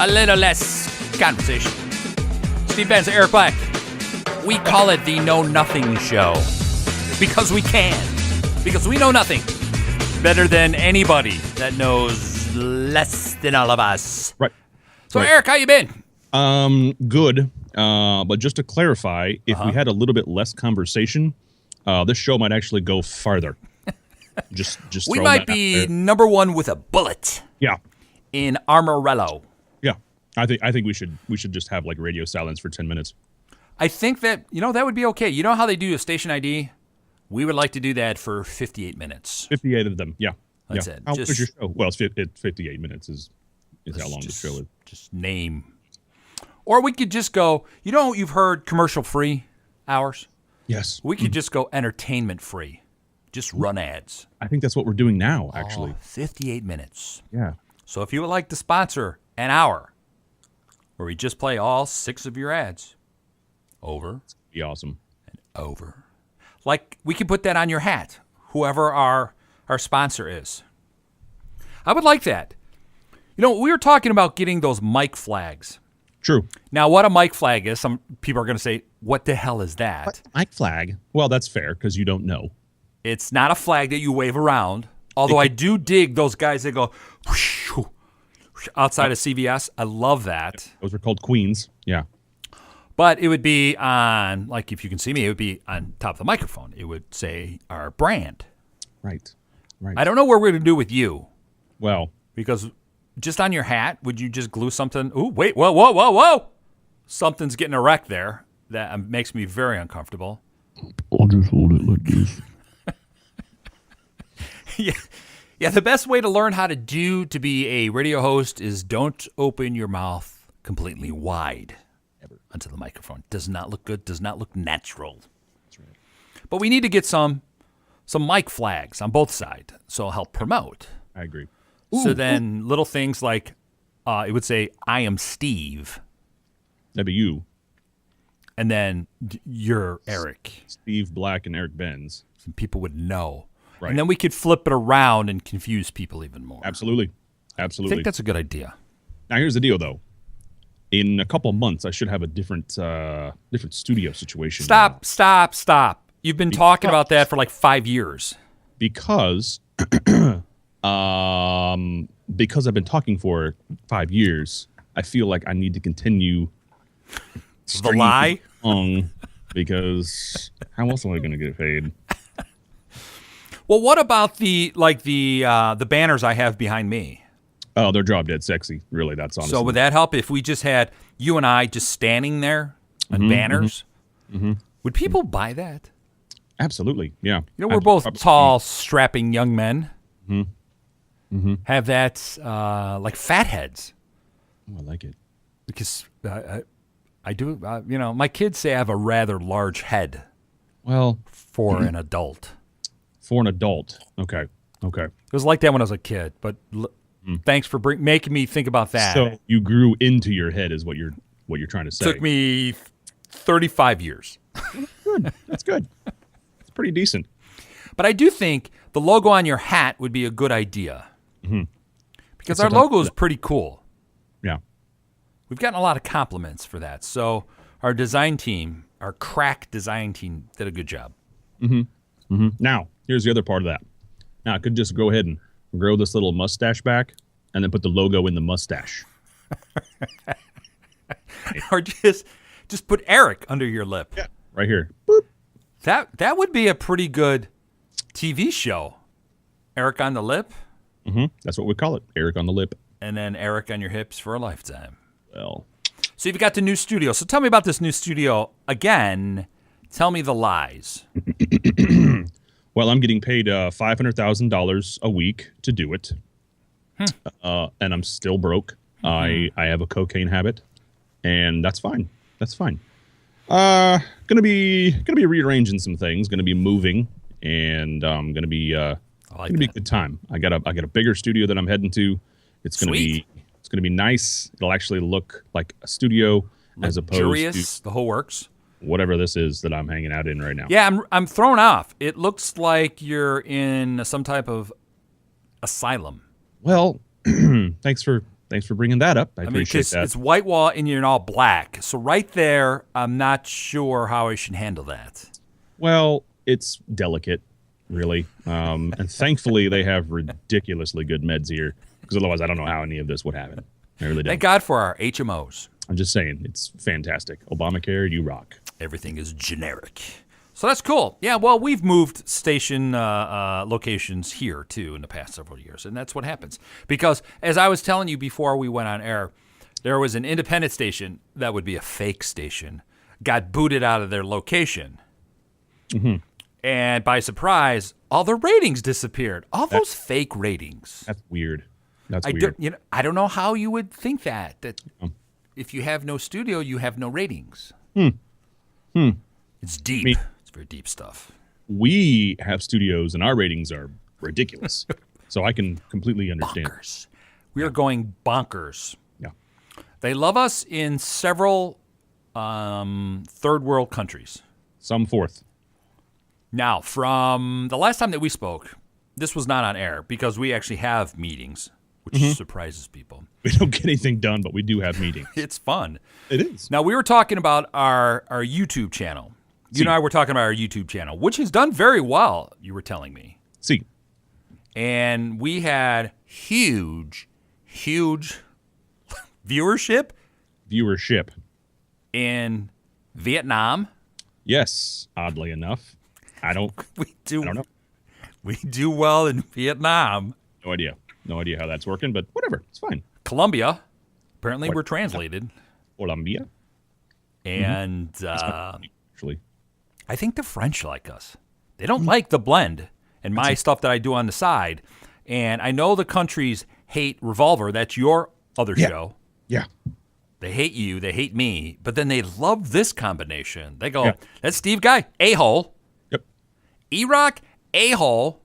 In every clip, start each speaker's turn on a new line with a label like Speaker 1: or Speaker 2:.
Speaker 1: a little less conversation. Steve Benz, Eric Black. We call it the Know Nothing Show because we can. Because we know nothing better than anybody that knows less than all of us.
Speaker 2: Right.
Speaker 1: So, right. Eric, how you been?
Speaker 2: Good. But just to clarify, if we had a little bit less conversation, this show might actually go farther. Just
Speaker 1: we might be number one with a bullet.
Speaker 2: Yeah.
Speaker 1: In Amarillo.
Speaker 2: Yeah. I think we should just have like radio silence for 10 minutes.
Speaker 1: I think that that would be okay. You know how they do a station ID? We would like to do that for 58 minutes.
Speaker 2: 58 of them. Yeah.
Speaker 1: That's it.
Speaker 2: How long is your show? Well, it's 58 minutes is how long the show is.
Speaker 1: Just name. Or we could just go, you've heard commercial-free hours?
Speaker 2: Yes.
Speaker 1: We could just go entertainment-free. Just run ads.
Speaker 2: I think that's what we're doing now, actually.
Speaker 1: 58 minutes.
Speaker 2: Yeah.
Speaker 1: So if you would like to sponsor an hour where we just play all 6 of your ads over.
Speaker 2: Be awesome.
Speaker 1: And over. Like, we could put that on your hat, whoever our sponsor is. I would like that. We were talking about getting those mic flags.
Speaker 2: True.
Speaker 1: Now, what a mic flag is, some people are going to say, what the hell is that?
Speaker 2: What? Mic flag? Well, that's fair because you don't know.
Speaker 1: It's not a flag that you wave around, although I do dig those guys that go whoosh, whoosh, outside of CVS. I love that.
Speaker 2: Those are called queens. Yeah.
Speaker 1: But it would be on, like if you can see me, it would be on top of the microphone. It would say our brand.
Speaker 2: Right.
Speaker 1: I don't know what we're going to do with you.
Speaker 2: Well.
Speaker 1: Because just on your hat, would you just glue something? Ooh, wait, whoa. Something's getting erect there. That makes me very uncomfortable.
Speaker 3: I'll just hold it like this.
Speaker 1: Yeah, the best way to learn how to be a radio host is don't open your mouth completely wide onto the microphone. Does not look good, does not look natural.
Speaker 2: That's right.
Speaker 1: But we need to get some mic flags on both sides, so it'll help promote.
Speaker 2: I agree.
Speaker 1: So then little things like it would say, I am Steve.
Speaker 2: That'd be you.
Speaker 1: And then you're Eric.
Speaker 2: Steve Black and Eric Benz.
Speaker 1: Some people would know.
Speaker 2: Right.
Speaker 1: And then we could flip it around and confuse people even more.
Speaker 2: Absolutely.
Speaker 1: I think that's a good idea.
Speaker 2: Now, here's the deal, though. In a couple of months, I should have a different studio situation.
Speaker 1: Stop. You've been talking about that for like 5 years.
Speaker 2: Because I've been talking for 5 years, I feel like I need to continue
Speaker 1: the lie?
Speaker 2: Because how else am I going to get paid?
Speaker 1: Well, what about the banners I have behind me?
Speaker 2: Oh, they're drop dead sexy. Really, that's honestly.
Speaker 1: So would that help if we just had you and I just standing there on banners? Mm-hmm. Would people buy that?
Speaker 2: Absolutely, yeah.
Speaker 1: We're both tall, strapping young men.
Speaker 2: Mm-hmm.
Speaker 1: Have that like fat heads.
Speaker 2: Oh, I like it.
Speaker 1: Because I do, my kids say I have a rather large head.
Speaker 2: Well,
Speaker 1: for an adult.
Speaker 2: For an adult, okay.
Speaker 1: It was like that when I was a kid, but thanks for making me think about that.
Speaker 2: So you grew into your head, is what you're trying to say.
Speaker 1: Took me 35 years.
Speaker 2: Good. That's good. It's pretty decent.
Speaker 1: But I do think the logo on your hat would be a good idea.
Speaker 2: Mm-hmm.
Speaker 1: Because our logo is pretty cool.
Speaker 2: Yeah.
Speaker 1: We've gotten a lot of compliments for that. So our design team, our crack design team, did a good job.
Speaker 2: Mm-hmm. Mm-hmm. Now, here's the other part of that. Now, I could just go ahead and grow this little mustache back and then put the logo in the mustache.
Speaker 1: Or just put Eric under your lip.
Speaker 2: Yeah, right here. Boop.
Speaker 1: That would be a pretty good TV show. Eric on the lip.
Speaker 2: Mm-hmm. That's what we call it. Eric on the lip.
Speaker 1: And then Eric on your hips for a lifetime.
Speaker 2: Well.
Speaker 1: So you've got the new studio. So tell me about this new studio again. Tell me the lies.
Speaker 2: Well, I'm getting paid $500,000 a week to do it. And I'm still broke. Mm-hmm. I have a cocaine habit, and that's fine. Gonna be rearranging some things. Gonna be moving, and gonna be a good time. I got a bigger studio that I'm heading to. It's gonna be nice. It'll actually look like a studio as opposed to
Speaker 1: the whole works.
Speaker 2: Whatever this is that I'm hanging out in right now.
Speaker 1: Yeah, I'm thrown off. It looks like you're in some type of asylum.
Speaker 2: Well, thanks for Thanks for bringing that up. I
Speaker 1: mean,
Speaker 2: appreciate that.
Speaker 1: It's white wall and you're in all black. So right there, I'm not sure how I should handle that.
Speaker 2: Well, it's delicate, really. And thankfully, they have ridiculously good meds here, because otherwise I don't know how any of this would happen. I really don't.
Speaker 1: Thank God for our HMOs.
Speaker 2: I'm just saying, it's fantastic. Obamacare, you rock.
Speaker 1: Everything is generic. So that's cool. Yeah, well, we've moved station locations here, too, in the past several years, and that's what happens. Because, as I was telling you before we went on air, there was an independent station that would be a fake station, got booted out of their location.
Speaker 2: Mm-hmm.
Speaker 1: And by surprise, all the ratings disappeared. All those fake ratings.
Speaker 2: That's weird. That's weird.
Speaker 1: I don't know how you would think that if you have no studio, you have no ratings. It's deep. It's very deep stuff.
Speaker 2: We have studios, and our ratings are ridiculous. So I can completely understand.
Speaker 1: Bonkers. We are going bonkers.
Speaker 2: Yeah.
Speaker 1: They love us in several third world countries.
Speaker 2: Some fourth.
Speaker 1: Now, from the last time that we spoke, this was not on air because we actually have meetings, which surprises people.
Speaker 2: We don't get anything done, but we do have meetings.
Speaker 1: It's fun.
Speaker 2: It is.
Speaker 1: Now, we were talking about our YouTube channel. You and I were talking about our YouTube channel, which has done very well, you were telling me.
Speaker 2: See.
Speaker 1: And we had huge viewership. In Vietnam.
Speaker 2: Yes, oddly enough. I don't know.
Speaker 1: We do well in Vietnam.
Speaker 2: No idea how that's working, but whatever. It's fine.
Speaker 1: Colombia. Apparently we're translated.
Speaker 2: Colombia.
Speaker 1: And
Speaker 2: actually,
Speaker 1: I think the French like us. They don't like the blend and my stuff that I do on the side. And I know the countries hate Revolver. That's your other show.
Speaker 2: Yeah.
Speaker 1: They hate you. They hate me. But then they love this combination. They go, that's Steve Guy, a-hole.
Speaker 2: Yep.
Speaker 1: E-Rock, a-hole.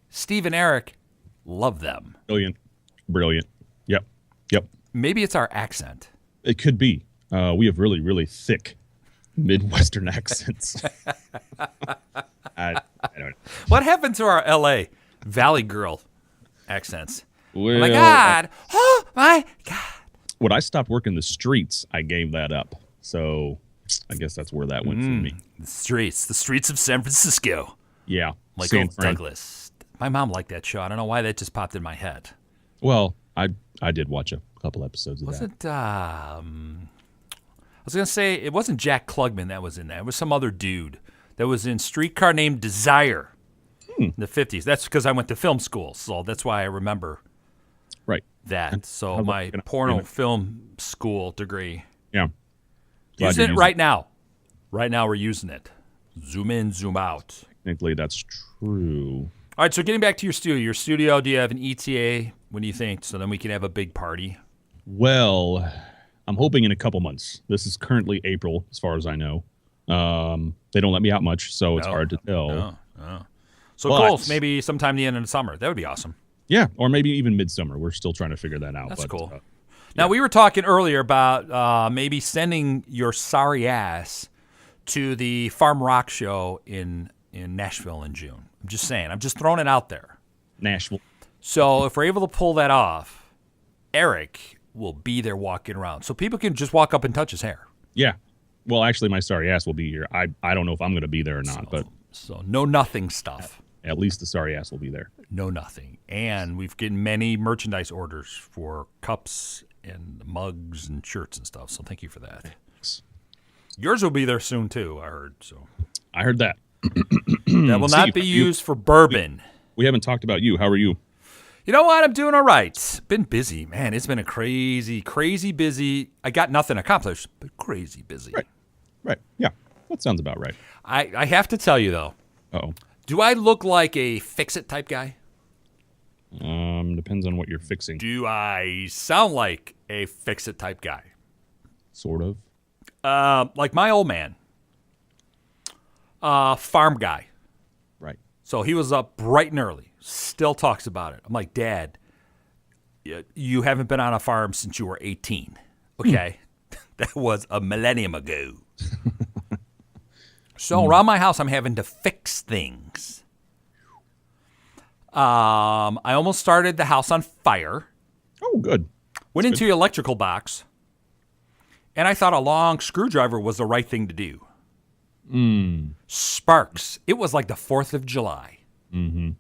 Speaker 1: Steve and Eric love them.
Speaker 2: Brilliant. Yep.
Speaker 1: Maybe it's our accent.
Speaker 2: It could be. We have really, really thick Midwestern accents. I don't know.
Speaker 1: What happened to our L.A. Valley Girl accents?
Speaker 2: Well,
Speaker 1: oh, my God. Oh, my God.
Speaker 2: When I stopped working the streets, I gave that up. So I guess that's where that went for me.
Speaker 1: The streets of San Francisco.
Speaker 2: Yeah.
Speaker 1: Like old Douglas. My mom liked that show. I don't know why that just popped in my head.
Speaker 2: Well, I did watch a couple episodes of that.
Speaker 1: I was going to say, it wasn't Jack Klugman that was in that. It was some other dude that was in Streetcar Named Desire in the 50s. That's because I went to film school, so that's why I remember that. So my porno film school degree.
Speaker 2: Yeah.
Speaker 1: Using it right now. Right now we're using it. Zoom in, zoom out.
Speaker 2: Technically, that's true.
Speaker 1: All right, so getting back to your studio. Your studio, do you have an ETA? What do you think? So then we can have a big party.
Speaker 2: Well, I'm hoping in a couple months. This is currently April, as far as I know. They don't let me out much, so it's hard to tell.
Speaker 1: So cool. Maybe sometime the end of the summer. That would be awesome.
Speaker 2: Yeah, or maybe even midsummer. We're still trying to figure that out.
Speaker 1: That's cool. Now, we were talking earlier about maybe sending your sorry ass to the Farm Rock show in Nashville in June. I'm just saying. I'm just throwing it out there.
Speaker 2: Nashville.
Speaker 1: So if we're able to pull that off, Eric will be there walking around. So people can just walk up and touch his hair.
Speaker 2: Yeah. Well, actually, my sorry ass will be here. I don't know if I'm going to be there or not, but
Speaker 1: so no nothing stuff.
Speaker 2: At least the sorry ass will be there.
Speaker 1: No nothing. And we've gotten many merchandise orders for cups and mugs and shirts and stuff. So thank you for that. Thanks. Yours will be there soon too, I heard. So
Speaker 2: I heard that.
Speaker 1: That will not be used for bourbon.
Speaker 2: We haven't talked about you. How are you?
Speaker 1: You know what? I'm doing all right. Been busy, man. It's been a crazy busy. I got nothing accomplished, but crazy busy.
Speaker 2: Right. Yeah. That sounds about right.
Speaker 1: I have to tell you, though.
Speaker 2: Uh-oh.
Speaker 1: Do I look like a fix-it type guy?
Speaker 2: Depends on what you're fixing.
Speaker 1: Do I sound like a fix-it type guy?
Speaker 2: Sort of.
Speaker 1: Like my old man. Farm guy.
Speaker 2: Right.
Speaker 1: So he was up bright and early. Still talks about it. I'm like, Dad, you haven't been on a farm since you were 18. Okay? That was a millennium ago. So around my house, I'm having to fix things. I almost started the house on fire.
Speaker 2: Oh, good.
Speaker 1: Went into the electrical box, and I thought a long screwdriver was the right thing to do. Sparks. It was like the 4th of July. Mm-hmm.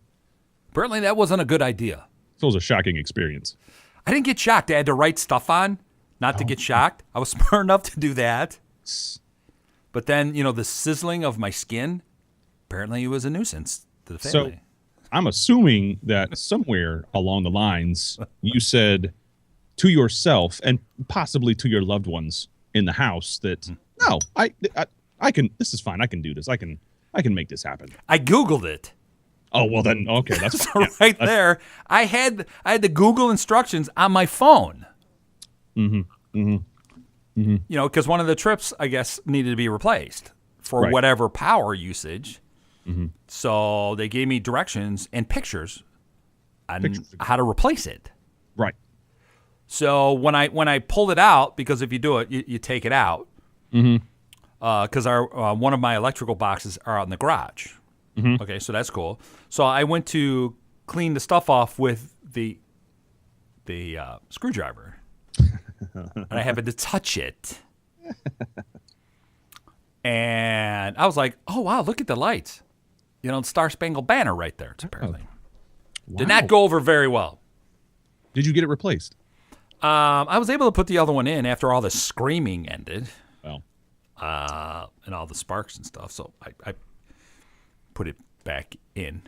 Speaker 1: Apparently that wasn't a good idea.
Speaker 2: So it was a shocking experience.
Speaker 1: I didn't get shocked. I had to write stuff on not to get shocked. I was smart enough to do that. But then, the sizzling of my skin, apparently it was a nuisance to the family.
Speaker 2: So I'm assuming that somewhere along the lines, you said to yourself and possibly to your loved ones in the house that, no, I can, this is fine. I can do this. I can make this happen.
Speaker 1: I Googled it.
Speaker 2: Oh, well then, okay. That's
Speaker 1: so right there. I had the Google instructions on my phone. Because one of the trips, I guess, needed to be replaced for whatever power usage. Mm-hmm. So they gave me directions and pictures on how to replace it.
Speaker 2: Right.
Speaker 1: So when I pulled it out, because if you do it, you take it out. Because one of my electrical boxes are out in the garage. Mm-hmm. Okay, so that's cool. So I went to clean the stuff off with the screwdriver. And I happened to touch it. And I was like, oh, wow, look at the lights. The Star Spangled Banner right there, apparently. Wow. Did not go over very well.
Speaker 2: Did you get it replaced?
Speaker 1: I was able to put the other one in after all the screaming ended.
Speaker 2: Well.
Speaker 1: And all the sparks and stuff. So I put it back in,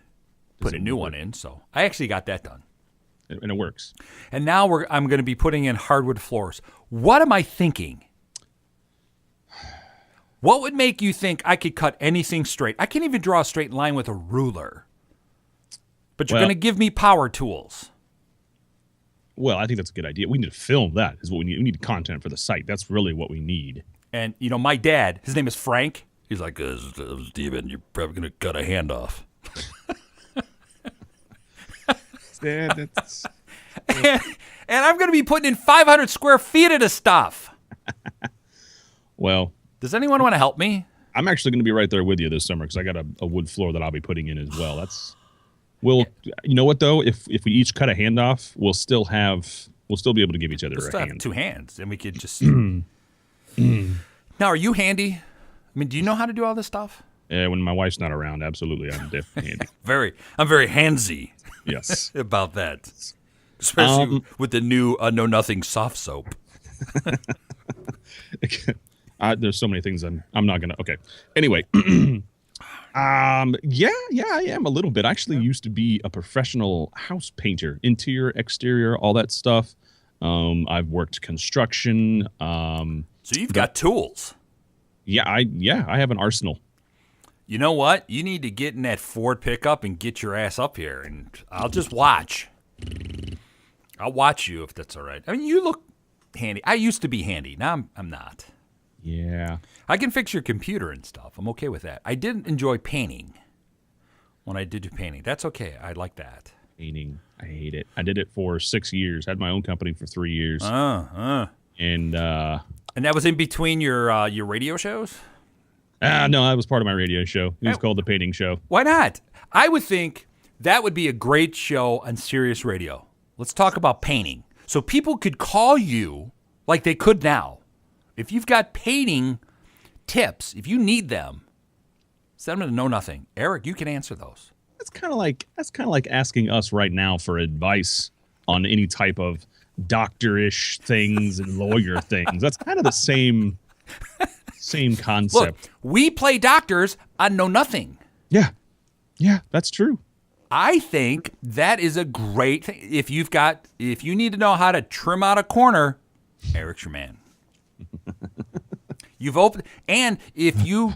Speaker 1: put a new one in. So I actually got that done.
Speaker 2: And it works.
Speaker 1: And now I'm going to be putting in hardwood floors. What am I thinking? What would make you think I could cut anything straight? I can't even draw a straight line with a ruler. But you're going to give me power tools.
Speaker 2: Well, I think that's a good idea. We need to film that is what we need. We need content for the site. That's really what we need.
Speaker 1: And, my dad, his name is Frank. He's like, Steven, you're probably going to cut a hand off.
Speaker 2: And
Speaker 1: I'm going to be putting in 500 square feet of this stuff.
Speaker 2: Well,
Speaker 1: does anyone want to help me?
Speaker 2: I'm actually going to be right there with you this summer because I got a wood floor that I'll be putting in as well. You know what though? If we each cut a hand off, we'll still be able to give each other a hand.
Speaker 1: Have 2 hands, and we could just. Now, are you handy? I mean, do you know how to do all this stuff?
Speaker 2: Yeah, when my wife's not around, absolutely, I'm definitely handy.
Speaker 1: I'm very handsy.
Speaker 2: Yes.
Speaker 1: About that. Especially with the new Know Nothing soft soap.
Speaker 2: There's so many things I'm not going to. Okay. Anyway. Yeah, I am a little bit. I actually used to be a professional house painter, interior, exterior, all that stuff. I've worked construction.
Speaker 1: So you've got tools.
Speaker 2: Yeah, I have an arsenal.
Speaker 1: You know what? You need to get in that Ford pickup and get your ass up here, and I'll just watch. I'll watch you if that's all right. I mean, you look handy. I used to be handy. Now I'm not.
Speaker 2: Yeah.
Speaker 1: I can fix your computer and stuff. I'm okay with that. I did enjoy painting when I did do painting. That's okay. I like that.
Speaker 2: Painting. I hate it. I did it for 6 years. Had my own company for 3 years. And
Speaker 1: that was in between your radio shows?
Speaker 2: No, that was part of my radio show. It was called The Painting Show.
Speaker 1: Why not? I would think that would be a great show on Sirius Radio. Let's talk about painting. So people could call you like they could now. If you've got painting tips, if you need them, send them to Know Nothing. Eric, you can answer those.
Speaker 2: That's kind of like asking us right now for advice on any type of doctor-ish things and lawyer things. That's kind of the same concept.
Speaker 1: Look, we play doctors on Know Nothing.
Speaker 2: Yeah, that's true.
Speaker 1: I think that is a great thing. If you need to know how to trim out a corner, Eric's your man. You've opened, and if you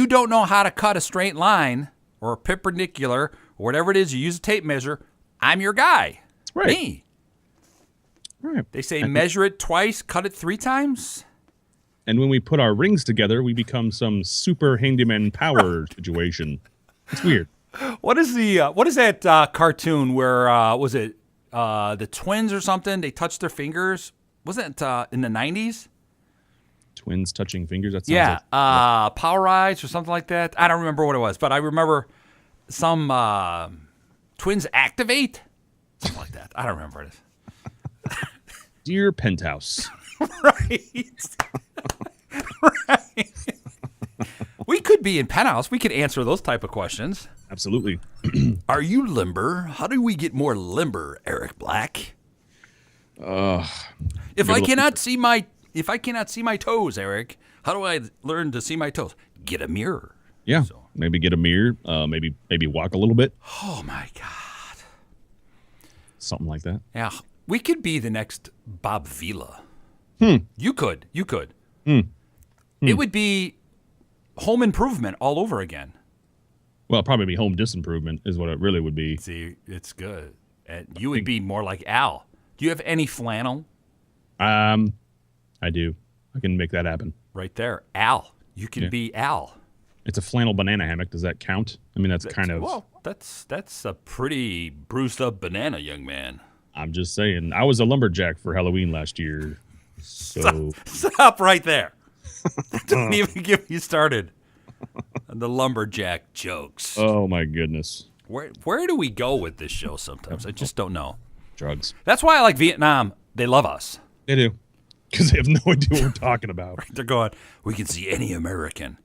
Speaker 1: don't know how to cut a straight line or a perpendicular or whatever it is, you use a tape measure. I'm your guy.
Speaker 2: Right.
Speaker 1: Me.
Speaker 2: Right.
Speaker 1: They say measure it twice, cut it 3 times.
Speaker 2: And when we put our rings together, we become some super handyman power situation. It's weird.
Speaker 1: What is that cartoon where was it the twins or something? They touched their fingers. Wasn't it in the 90s?
Speaker 2: Twins touching fingers? That sounds
Speaker 1: like Power Rides or something like that. I don't remember what it was, but I remember some twins activate. Something like that. I don't remember it.
Speaker 2: Dear Penthouse.
Speaker 1: Right. Right. We could be in Penthouse. We could answer those type of questions.
Speaker 2: Absolutely.
Speaker 1: Are you limber? How do we get more limber, Eric Black? If I cannot see my toes, Eric, how do I learn to see my toes? Get a mirror.
Speaker 2: Yeah. Maybe get a mirror. Maybe walk a little bit.
Speaker 1: Oh my God.
Speaker 2: Something like that.
Speaker 1: Yeah. We could be the next Bob Vila. You could. It would be Home Improvement all over again.
Speaker 2: Well, probably be Home Disimprovement is what it really would be.
Speaker 1: See, it's good. And you would be more like Al. Do you have any flannel?
Speaker 2: I do. I can make that happen.
Speaker 1: Right there. Al. You can be Al.
Speaker 2: It's a flannel banana hammock. Does that count? I mean, that's kind of...
Speaker 1: Well, that's a pretty bruised up banana, young man.
Speaker 2: I'm just saying. I was a lumberjack for Halloween last year. So
Speaker 1: Stop right there. Don't even get me started on the lumberjack jokes.
Speaker 2: Oh, my goodness.
Speaker 1: Where do we go with this show sometimes? I just don't know.
Speaker 2: Drugs.
Speaker 1: That's why I like Vietnam. They love us.
Speaker 2: They do. Because they have no idea what we're talking about.
Speaker 1: Right, they're going, we can see any American.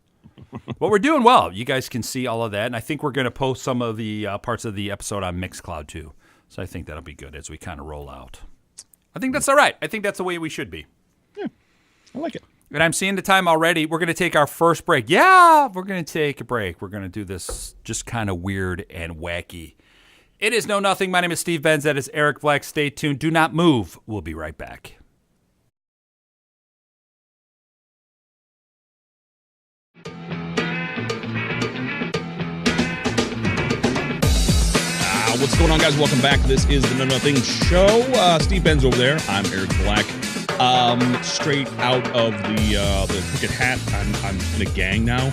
Speaker 1: But we're doing well. You guys can see all of that. And I think we're going to post some of the parts of the episode on Mixcloud, too. So I think that'll be good as we kind of roll out. I think that's all right. I think that's the way we should be.
Speaker 2: Yeah, I like it.
Speaker 1: And I'm seeing the time already. We're going to take our first break. Yeah, we're going to take a break. We're going to do this just kind of weird and wacky. It is Know Nothing. My name is Steve Benz. That is Eric Black. Stay tuned. Do not move. We'll be right back.
Speaker 2: What's going on, guys? Welcome back. This is the Know Nothing Show. Steve Benz over there. I'm Eric Black. Straight out of the cricket hat. I'm in a gang now.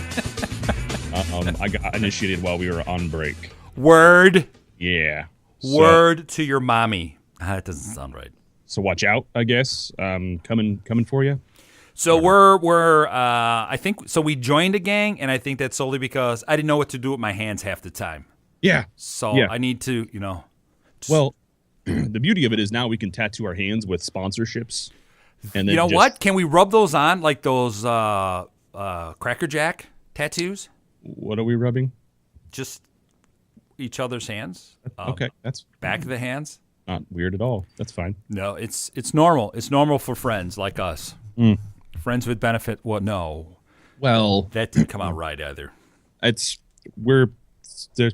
Speaker 2: I got initiated while we were on break.
Speaker 1: Word.
Speaker 2: Yeah.
Speaker 1: Word to your mommy. That doesn't sound right.
Speaker 2: So watch out, I guess. Coming for you.
Speaker 1: So we're I think so. We joined a gang, and I think that's solely because I didn't know what to do with my hands half the time.
Speaker 2: Yeah.
Speaker 1: So
Speaker 2: yeah.
Speaker 1: I need to,
Speaker 2: Well, the beauty of it is now we can tattoo our hands with sponsorships. And then
Speaker 1: you know what? Can we rub those on like those Cracker Jack tattoos?
Speaker 2: What are we rubbing?
Speaker 1: Just each other's hands.
Speaker 2: Okay, that's
Speaker 1: back of the hands.
Speaker 2: Not weird at all. That's fine.
Speaker 1: No, it's normal. It's normal for friends like us. Friends with benefit. Well, no.
Speaker 2: Well,
Speaker 1: that didn't come out right either.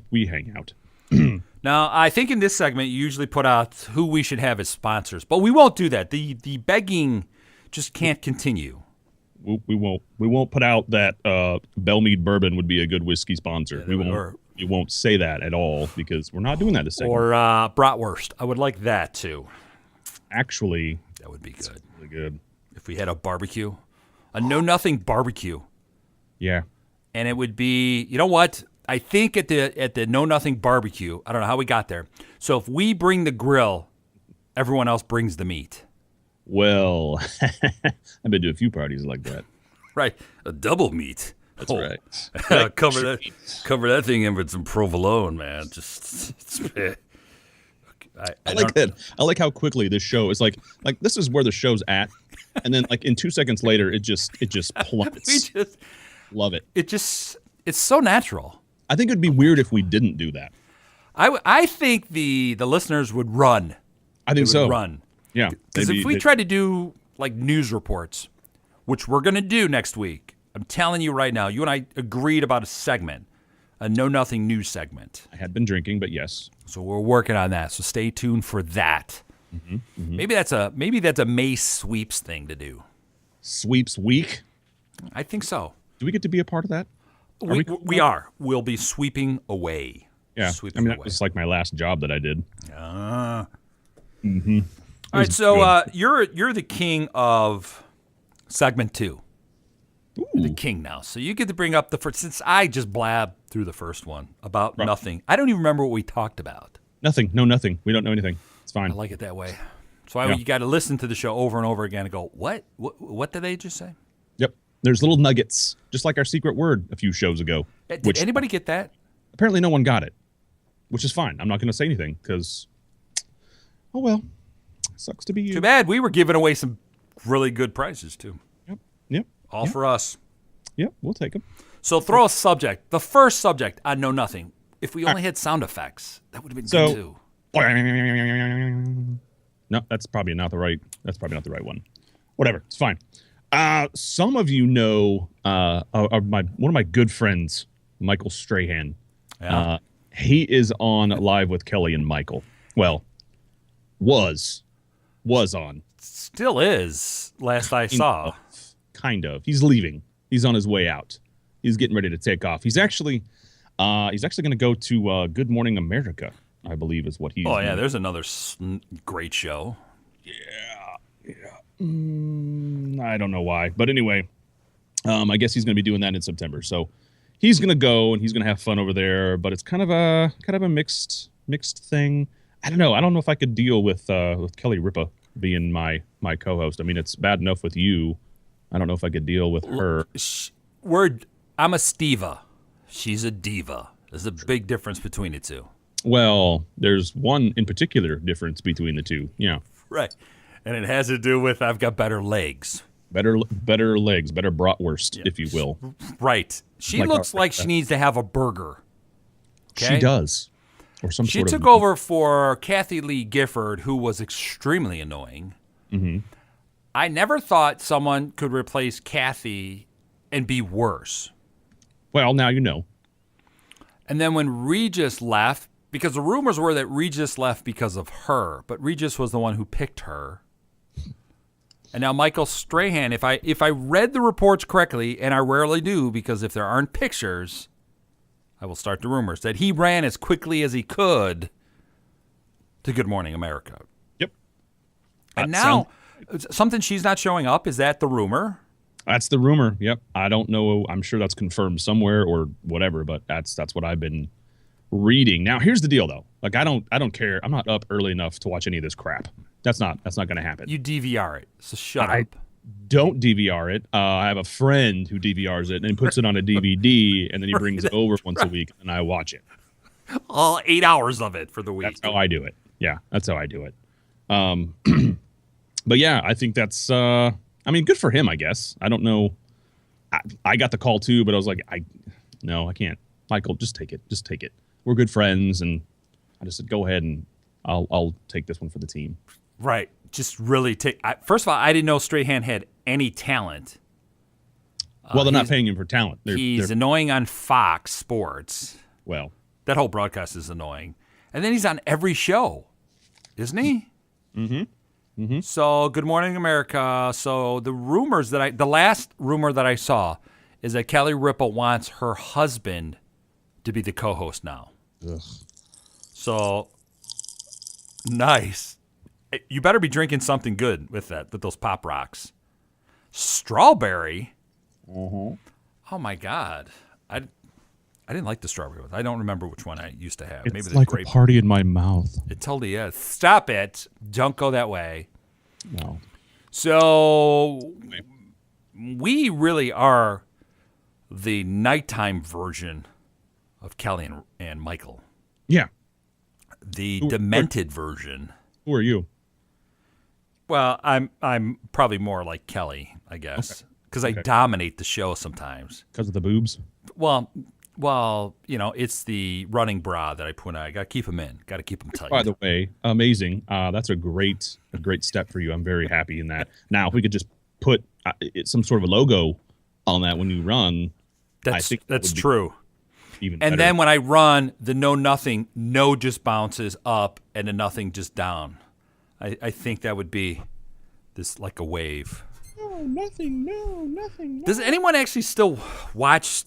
Speaker 2: We hang out.
Speaker 1: Now, I think in this segment, you usually put out who we should have as sponsors, but we won't do that. The begging just can't continue.
Speaker 2: We won't put out that Bellmead Bourbon would be a good whiskey sponsor. We won't say that at all because we're not doing that this segment.
Speaker 1: Or bratwurst. I would like that too.
Speaker 2: Actually,
Speaker 1: that would be good.
Speaker 2: Really good.
Speaker 1: If we had a barbecue, a Know Nothing barbecue.
Speaker 2: Yeah.
Speaker 1: And it would be, you know what? I think at the Know Nothing barbecue, I don't know how we got there. So if we bring the grill, everyone else brings the meat.
Speaker 2: Well, I've been to a few parties like that.
Speaker 1: Right, a double meat.
Speaker 2: That's right.
Speaker 1: Cover that thing in with some provolone, man.
Speaker 2: I like that. I like how quickly this show is like this is where the show's at, and then like in 2 seconds later, it just plummets. Love it.
Speaker 1: It's so natural.
Speaker 2: I think it'd be weird if we didn't do that.
Speaker 1: I think the listeners would run.
Speaker 2: I think so.
Speaker 1: Run.
Speaker 2: Yeah.
Speaker 1: Because if we try to do like news reports, which we're going to do next week, I'm telling you right now, you and I agreed about a segment, a Know Nothing news segment.
Speaker 2: I had been drinking, but yes.
Speaker 1: So we're working on that. So stay tuned for that. Mm-hmm, mm-hmm. Maybe that's a May sweeps thing to do.
Speaker 2: Sweeps week?
Speaker 1: I think so.
Speaker 2: Do we get to be a part of that?
Speaker 1: We are. We'll be sweeping away.
Speaker 2: Yeah. That was like my last job that I did. Mm-hmm.
Speaker 1: All right. So you're the king of segment 2. You're the king now. So you get to bring up the first, since I just blabbed through the first one about nothing. I don't even remember what we talked about.
Speaker 2: Nothing. No, nothing. We don't know anything. It's fine.
Speaker 1: I like it that way. So you got to listen to the show over and over again and go, what? What did they just say?
Speaker 2: Yep. There's little nuggets, just like our secret word a few shows ago.
Speaker 1: Did anybody get that?
Speaker 2: Apparently no one got it, which is fine. I'm not going to say anything because, oh well, Sucks to be you.
Speaker 1: Too bad. We were giving away some really good prizes, too.
Speaker 2: Yep.
Speaker 1: All for us.
Speaker 2: Yep, we'll take them.
Speaker 1: So throw a subject. The first subject on Know Nothing. If we only had sound effects, that would have been good, too.
Speaker 2: No, that's probably not the right one. Whatever, it's fine. Some of you know one of my good friends, Michael Strahan.
Speaker 1: Yeah.
Speaker 2: He is on Live with Kelly and Michael. Well, was on. Still
Speaker 1: is, last I saw.
Speaker 2: Kind of. He's leaving. He's on his way out. He's getting ready to take off. He's actually going to go to Good Morning America, I believe is what he's
Speaker 1: Oh, yeah,
Speaker 2: doing.
Speaker 1: there's another great show.
Speaker 2: Yeah. I don't know why. But anyway, I guess he's going to be doing that in September. So he's going to go and he's going to have fun over there. But it's kind of a mixed thing. I don't know. I don't know if I could deal with Kelly Ripa being my co-host. I mean, it's bad enough with you. I don't know if I could deal with her.
Speaker 1: I'm a Steva. She's a diva. There's a big difference between the two.
Speaker 2: Well, there's one in particular difference between the two. Yeah.
Speaker 1: Right. And it has to do with I've got better legs.
Speaker 2: Better legs, better bratwurst, if you will.
Speaker 1: Right. She looks like she needs to have a burger. Okay?
Speaker 2: She does. Or some
Speaker 1: she
Speaker 2: sort
Speaker 1: took
Speaker 2: of
Speaker 1: over for Kathy Lee Gifford, who was extremely annoying.
Speaker 2: Mm-hmm.
Speaker 1: I never thought someone could replace Kathy and be worse.
Speaker 2: Well, now you know.
Speaker 1: And then when Regis left, because the rumors were that Regis left because of her, but Regis was the one who picked her. And now Michael Strahan, if I read the reports correctly, and I rarely do because if there aren't pictures, I will start the rumors, that he ran as quickly as he could to Good Morning America.
Speaker 2: Yep.
Speaker 1: And now, something she's not showing up, is that the rumor?
Speaker 2: That's the rumor. Yep. I don't know. I'm sure that's confirmed somewhere or whatever, but that's what I've been reading. Now, here's the deal though. Like I don't care. I'm not up early enough to watch any of this crap. That's not going to happen.
Speaker 1: You DVR it. So shut up.
Speaker 2: Don't DVR it. I have a friend who DVRs it and puts it on a DVD and then he brings it over once a week and I watch it.
Speaker 1: All 8 hours of it for the week.
Speaker 2: That's how I do it. Yeah, that's how I do it. But yeah, I think that's good for him, I guess. I don't know. I got the call too, but I was like, I can't. Michael, just take it. Just take it. We're good friends, and I just said, go ahead and I'll take this one for the team.
Speaker 1: Right. Just really take. First of all, I didn't know Strahan had any talent.
Speaker 2: Well, they're not paying him for talent.
Speaker 1: He's annoying on Fox Sports.
Speaker 2: Well,
Speaker 1: that whole broadcast is annoying, and then he's on every show, isn't he?
Speaker 2: Mm-hmm. Mm-hmm.
Speaker 1: So, Good Morning America. So the last rumor that I saw is that Kelly Ripa wants her husband to be the co-host now.
Speaker 2: Ugh.
Speaker 1: So nice. You better be drinking something good with those Pop Rocks. Strawberry.
Speaker 2: Mm-hmm.
Speaker 1: Oh my God, I didn't like the strawberry one. I don't remember which one I used to have.
Speaker 2: It's
Speaker 1: maybe
Speaker 2: like
Speaker 1: the grape.
Speaker 2: a party in my mouth.
Speaker 1: It totally is. Stop it! Don't go that way.
Speaker 2: No.
Speaker 1: So we really are the nighttime version of Kelly and Michael.
Speaker 2: Yeah.
Speaker 1: The demented version.
Speaker 2: Who are you?
Speaker 1: Well, I'm probably more like Kelly, I guess, because I dominate the show sometimes.
Speaker 2: Because of the boobs?
Speaker 1: Well, it's the running bra that I put on. I got to keep them in. Got to keep them tight.
Speaker 2: By the way, amazing. That's a great step for you. I'm very happy in that. Now, if we could just put some sort of a logo on that when you run, I think
Speaker 1: that's true.
Speaker 2: Even
Speaker 1: and
Speaker 2: better.
Speaker 1: then when I run, the nothing just bounces up and the nothing just down. I think that would be this like a wave.
Speaker 2: No, nothing.
Speaker 1: Does anyone actually still watch?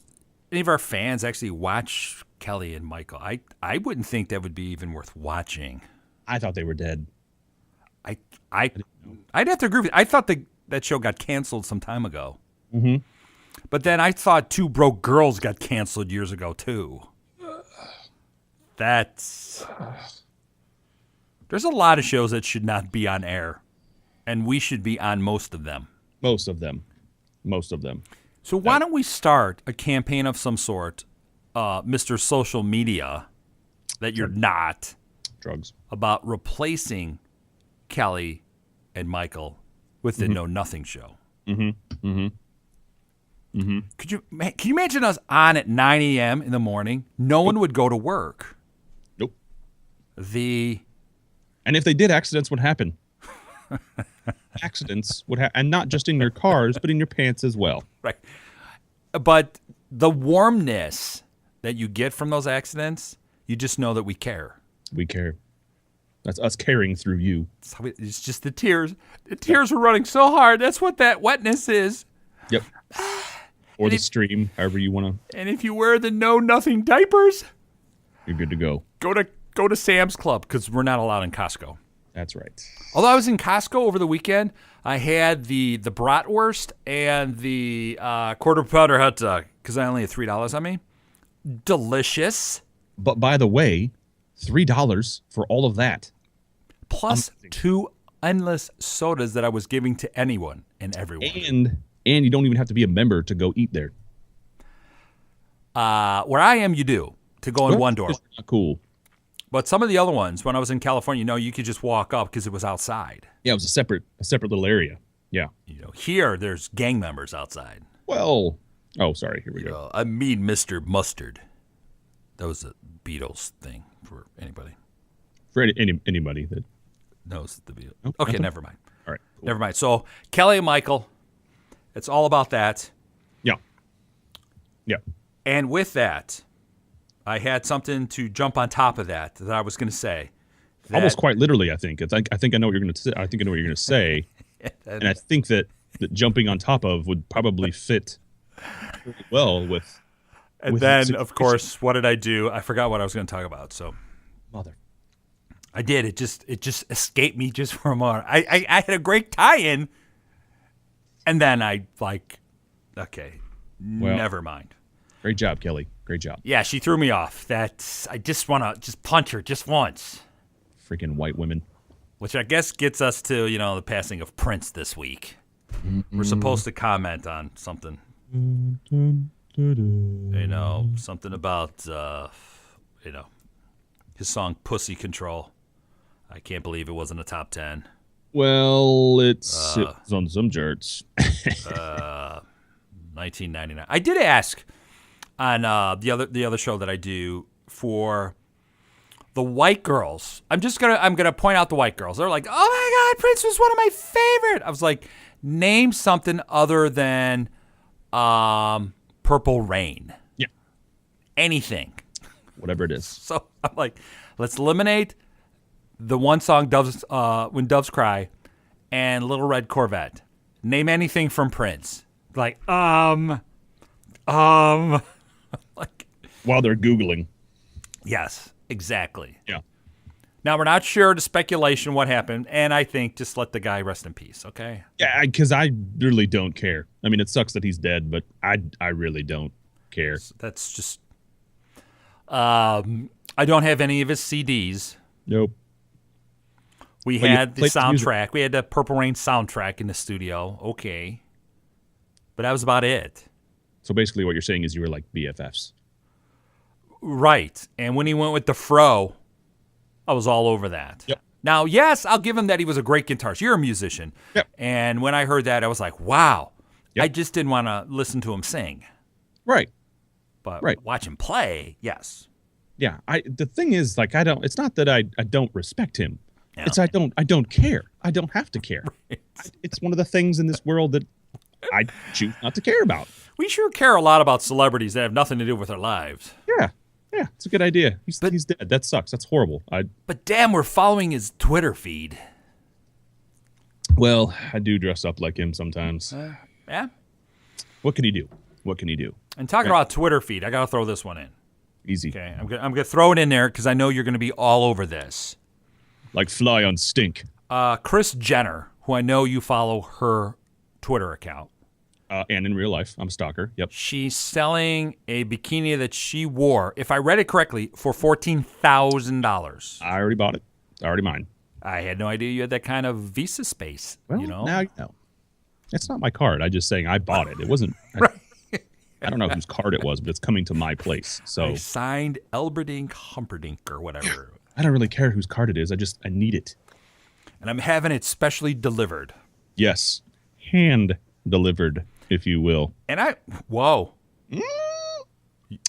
Speaker 1: Any of our fans actually watch Kelly and Michael? I wouldn't think that would be even worth watching.
Speaker 2: I thought they were dead.
Speaker 1: I'd have to agree with you. I thought that show got canceled some time ago.
Speaker 2: Mm-hmm.
Speaker 1: But then I thought Two Broke Girls got canceled years ago too. There's a lot of shows that should not be on air, and we should be on most of them.
Speaker 2: Most of them.
Speaker 1: So why don't we start a campaign of some sort, Mr. Social Media, that you're not,
Speaker 2: drugs,
Speaker 1: about replacing Kelly and Michael with the Know Nothing show.
Speaker 2: Mm-hmm. Mm-hmm. Mm-hmm.
Speaker 1: Can you imagine us on at 9 a.m. in the morning? No one would go to work.
Speaker 2: Nope.
Speaker 1: And
Speaker 2: if they did, accidents would happen. Accidents would happen, and not just in your cars, but in your pants as well.
Speaker 1: Right. But the warmness that you get from those accidents, you just know that we care.
Speaker 2: We care. That's us caring through you.
Speaker 1: It's just the tears. The tears were running so hard. That's what that wetness is.
Speaker 2: Yep. Or the stream, however you want to.
Speaker 1: And if you wear the Know Nothing diapers,
Speaker 2: you're good to go.
Speaker 1: Go to Sam's Club, because we're not allowed in Costco.
Speaker 2: That's right.
Speaker 1: Although I was in Costco over the weekend, I had the bratwurst and the quarter pounder hot dog because I only had $3 on me. Delicious.
Speaker 2: But by the way, $3 for all of that.
Speaker 1: Plus
Speaker 2: Amazing.
Speaker 1: 2 endless sodas that I was giving to anyone and everyone.
Speaker 2: And you don't even have to be a member to go eat there.
Speaker 1: Where I am, you do, to go in one door.
Speaker 2: It's not cool.
Speaker 1: But some of the other ones, when I was in California, you could just walk up because it was outside.
Speaker 2: Yeah, it was a separate little area. Yeah.
Speaker 1: Here there's gang members outside.
Speaker 2: Well, sorry. Here we go.
Speaker 1: I mean, Mr. Mustard. That was a Beatles thing for anybody.
Speaker 2: For anybody that
Speaker 1: knows the Beatles.
Speaker 2: Oh,
Speaker 1: Okay,
Speaker 2: nothing?
Speaker 1: never mind.
Speaker 2: All right. Cool.
Speaker 1: Never mind. So Kelly and Michael, it's all about that.
Speaker 2: Yeah. Yeah.
Speaker 1: And with that, I had something to jump on top of that I was going to say.
Speaker 2: Almost quite literally, I think. I think I know what you're going to say. I think I know what you're going to say. And I think that jumping on top of would probably fit really well with.
Speaker 1: And then, of course, what did I do? I forgot what I was going to talk about. So,
Speaker 2: mother,
Speaker 1: I did. It just escaped me just for a moment. I had a great tie-in, and then okay, never mind.
Speaker 2: Great job, Kelly. Great job.
Speaker 1: Yeah, she threw me off. I just want to just punch her just once.
Speaker 2: Freaking white women.
Speaker 1: Which I guess gets us to, the passing of Prince this week. Mm-hmm. We're supposed to comment on something. Something about, his song Pussy Control. I can't believe it wasn't a top 10.
Speaker 2: Well, it was on some charts.
Speaker 1: 1999. I did ask on the other show that I do for the white girls. I'm gonna point out the white girls. They're like, oh my God, Prince was one of my favorite. I was like, name something other than Purple Rain.
Speaker 2: Yeah.
Speaker 1: Anything.
Speaker 2: Whatever it is.
Speaker 1: So I'm like, let's eliminate the one song When Doves Cry and Little Red Corvette. Name anything from Prince. Like, like,
Speaker 2: while they're Googling.
Speaker 1: Yes, exactly.
Speaker 2: Yeah.
Speaker 1: Now, we're not sure to speculation what happened, and I think just let the guy rest in peace, okay?
Speaker 2: Yeah, because I really don't care. I mean, it sucks that he's dead, but I really don't care.
Speaker 1: That's just... I don't have any of his CDs.
Speaker 2: Nope.
Speaker 1: We had the soundtrack. We had the Purple Rain soundtrack in the studio. Okay. But that was about it.
Speaker 2: So basically what you're saying is you were like BFFs.
Speaker 1: Right. And when he went with the fro, I was all over that.
Speaker 2: Yep.
Speaker 1: Now, yes, I'll give him that he was a great guitarist. You're a musician.
Speaker 2: Yep.
Speaker 1: And when I heard that, I was like, wow.
Speaker 2: Yep.
Speaker 1: I just didn't want to listen to him sing.
Speaker 2: Right.
Speaker 1: But
Speaker 2: right.
Speaker 1: Watch him play, yes.
Speaker 2: Yeah. The thing is, like, it's not that I don't respect him.
Speaker 1: Yeah.
Speaker 2: It's I don't care. I don't have to care. Right. It's one of the things in this world that I choose not to care about.
Speaker 1: We sure care a lot about celebrities that have nothing to do with our lives.
Speaker 2: Yeah. Yeah, it's a good idea. He's dead. That sucks. That's horrible.
Speaker 1: But damn, we're following his Twitter feed.
Speaker 2: Well, I do dress up like him sometimes.
Speaker 1: Yeah.
Speaker 2: What can he do?
Speaker 1: And talking about Twitter feed, I got to throw this one in.
Speaker 2: Easy.
Speaker 1: Okay, I'm gonna throw it in there because I know you're going to be all over this.
Speaker 2: Like fly on stink.
Speaker 1: Kris Jenner, who I know you follow her Twitter account.
Speaker 2: And in real life, I'm a stalker. Yep.
Speaker 1: She's selling a bikini that she wore, if I read it correctly, for $14,000.
Speaker 2: I already bought it. It's already mine.
Speaker 1: I had no idea you had that kind of Visa space.
Speaker 2: Well, now you know. It's not my card. I'm just saying I bought it. It wasn't. Right. I don't know whose card it was, but it's coming to my place. So
Speaker 1: I signed Elberdink Humperdinck or whatever.
Speaker 2: I don't really care whose card it is. I need it.
Speaker 1: And I'm having it specially delivered.
Speaker 2: Yes. Hand delivered, if you will.
Speaker 1: And whoa.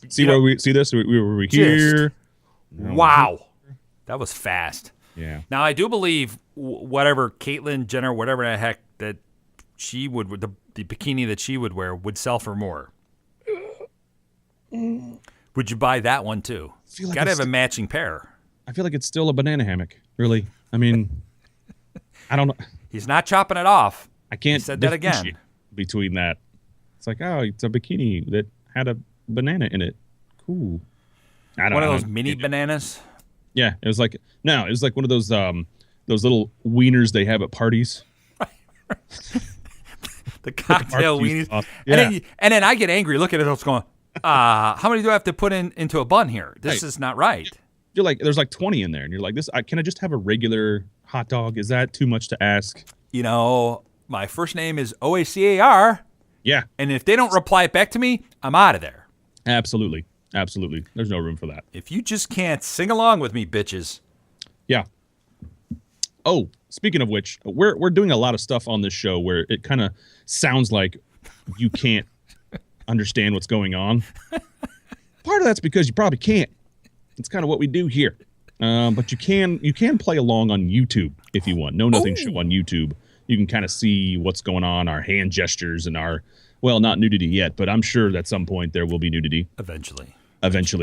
Speaker 2: See where we see this? We were here.
Speaker 1: Wow. That was fast.
Speaker 2: Yeah.
Speaker 1: Now, I do believe whatever Caitlyn Jenner, whatever the heck that she would, the bikini that she would wear would sell for more. Would you buy that one too?
Speaker 2: Like
Speaker 1: Got to have a matching pair.
Speaker 2: I feel like it's still a banana hammock, really. I mean, I don't know.
Speaker 1: He's not chopping it off.
Speaker 2: I can't
Speaker 1: He said that again.
Speaker 2: Between that. It's like, oh, it's a bikini that had a banana in it. Cool.
Speaker 1: One of those mini bananas?
Speaker 2: Yeah, it was like one of those little wieners they have at parties.
Speaker 1: The cocktail weenies.
Speaker 2: Yeah.
Speaker 1: And then I get angry looking at it going, how many do I have to put into a bun here? This is not right.
Speaker 2: You're like, there's like 20 in there, and you're like, can I just have a regular hot dog? Is that too much to ask?
Speaker 1: My first name is OACAR.
Speaker 2: Yeah.
Speaker 1: And if they don't reply back to me, I'm out of there.
Speaker 2: Absolutely. Absolutely. There's no room for that.
Speaker 1: If you just can't sing along with me, bitches.
Speaker 2: Yeah. Oh, speaking of which, we're doing a lot of stuff on this show where it kind of sounds like you can't understand what's going on. Part of that's because you probably can't. It's kind of what we do here. But you can play along on YouTube if you want. No Nothing Show on YouTube. You can kind of see what's going on, our hand gestures and not nudity yet, but I'm sure at some point there will be nudity.
Speaker 1: Eventually,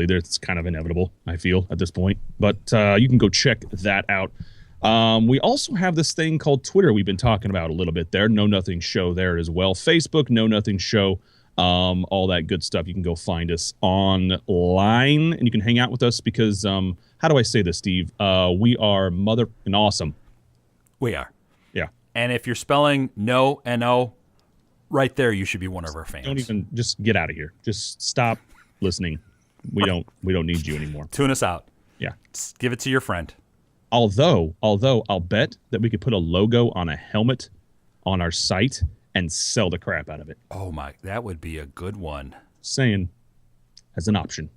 Speaker 2: that's kind of inevitable, I feel, at this point. But you can go check that out. We also have this thing called Twitter we've been talking about a little bit there. No Nothing Show there as well. Facebook, No Nothing Show, all that good stuff. You can go find us online, and you can hang out with us because, how do I say this, Steve? We are mother and awesome.
Speaker 1: We are.
Speaker 2: Yeah.
Speaker 1: And if you're spelling no, N-O, right there, you should be one of our fans.
Speaker 2: Don't even, just get out of here. Just stop listening. We don't need you anymore.
Speaker 1: Tune us out.
Speaker 2: Yeah.
Speaker 1: Just give it to your friend.
Speaker 2: Although I'll bet that we could put a logo on a helmet on our site and sell the crap out of it.
Speaker 1: Oh my, that would be a good one.
Speaker 2: Saying, as an option.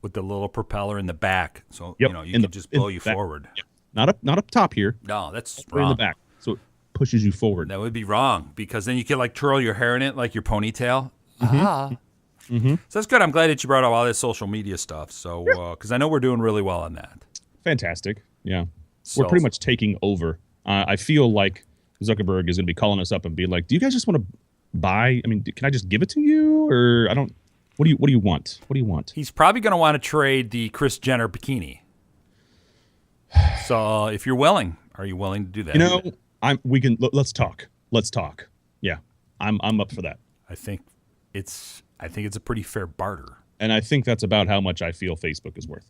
Speaker 1: With the little propeller in the back, so
Speaker 2: you
Speaker 1: can just blow you forward.
Speaker 2: Yep. Not up top here.
Speaker 1: No, that's
Speaker 2: wrong. In the back, so it pushes you forward.
Speaker 1: That would be wrong because then you can like twirl your hair in it like your ponytail.
Speaker 2: Mm-hmm.
Speaker 1: So that's good. I'm glad that you brought up all this social media stuff. So because I know we're doing really well on that.
Speaker 2: Fantastic. Yeah, we're pretty much taking over. I feel like Zuckerberg is going to be calling us up and be like, "Do you guys just want to buy? I mean, can I just give it to you, or I don't? What do you want? What do you want?"
Speaker 1: He's probably going to want to trade the Kris Jenner bikini. So if you're willing, are you willing to do that?
Speaker 2: Let's talk. Let's talk. Yeah, I'm up for that.
Speaker 1: I think it's a pretty fair barter.
Speaker 2: And I think that's about how much I feel Facebook is worth.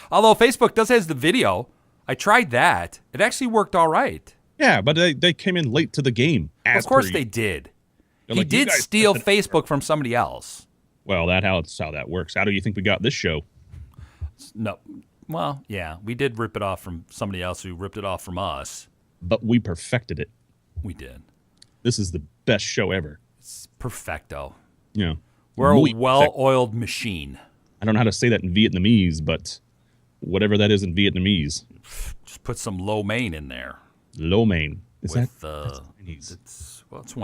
Speaker 1: Although Facebook does has the video. I tried that. It actually worked all right.
Speaker 2: Yeah, but they came in late to the game.
Speaker 1: Of course they did. He did steal Facebook from somebody else.
Speaker 2: Well, that's how that works. How do you think we got this show?
Speaker 1: No. Well, yeah, we did rip it off from somebody else who ripped it off from us.
Speaker 2: But we perfected it.
Speaker 1: We did.
Speaker 2: This is the best show ever.
Speaker 1: It's perfecto.
Speaker 2: Yeah.
Speaker 1: We're a well-oiled machine.
Speaker 2: I don't know how to say that in Vietnamese, but whatever that is in Vietnamese.
Speaker 1: Just put some lo mein in there.
Speaker 2: Lo mein.
Speaker 1: It's one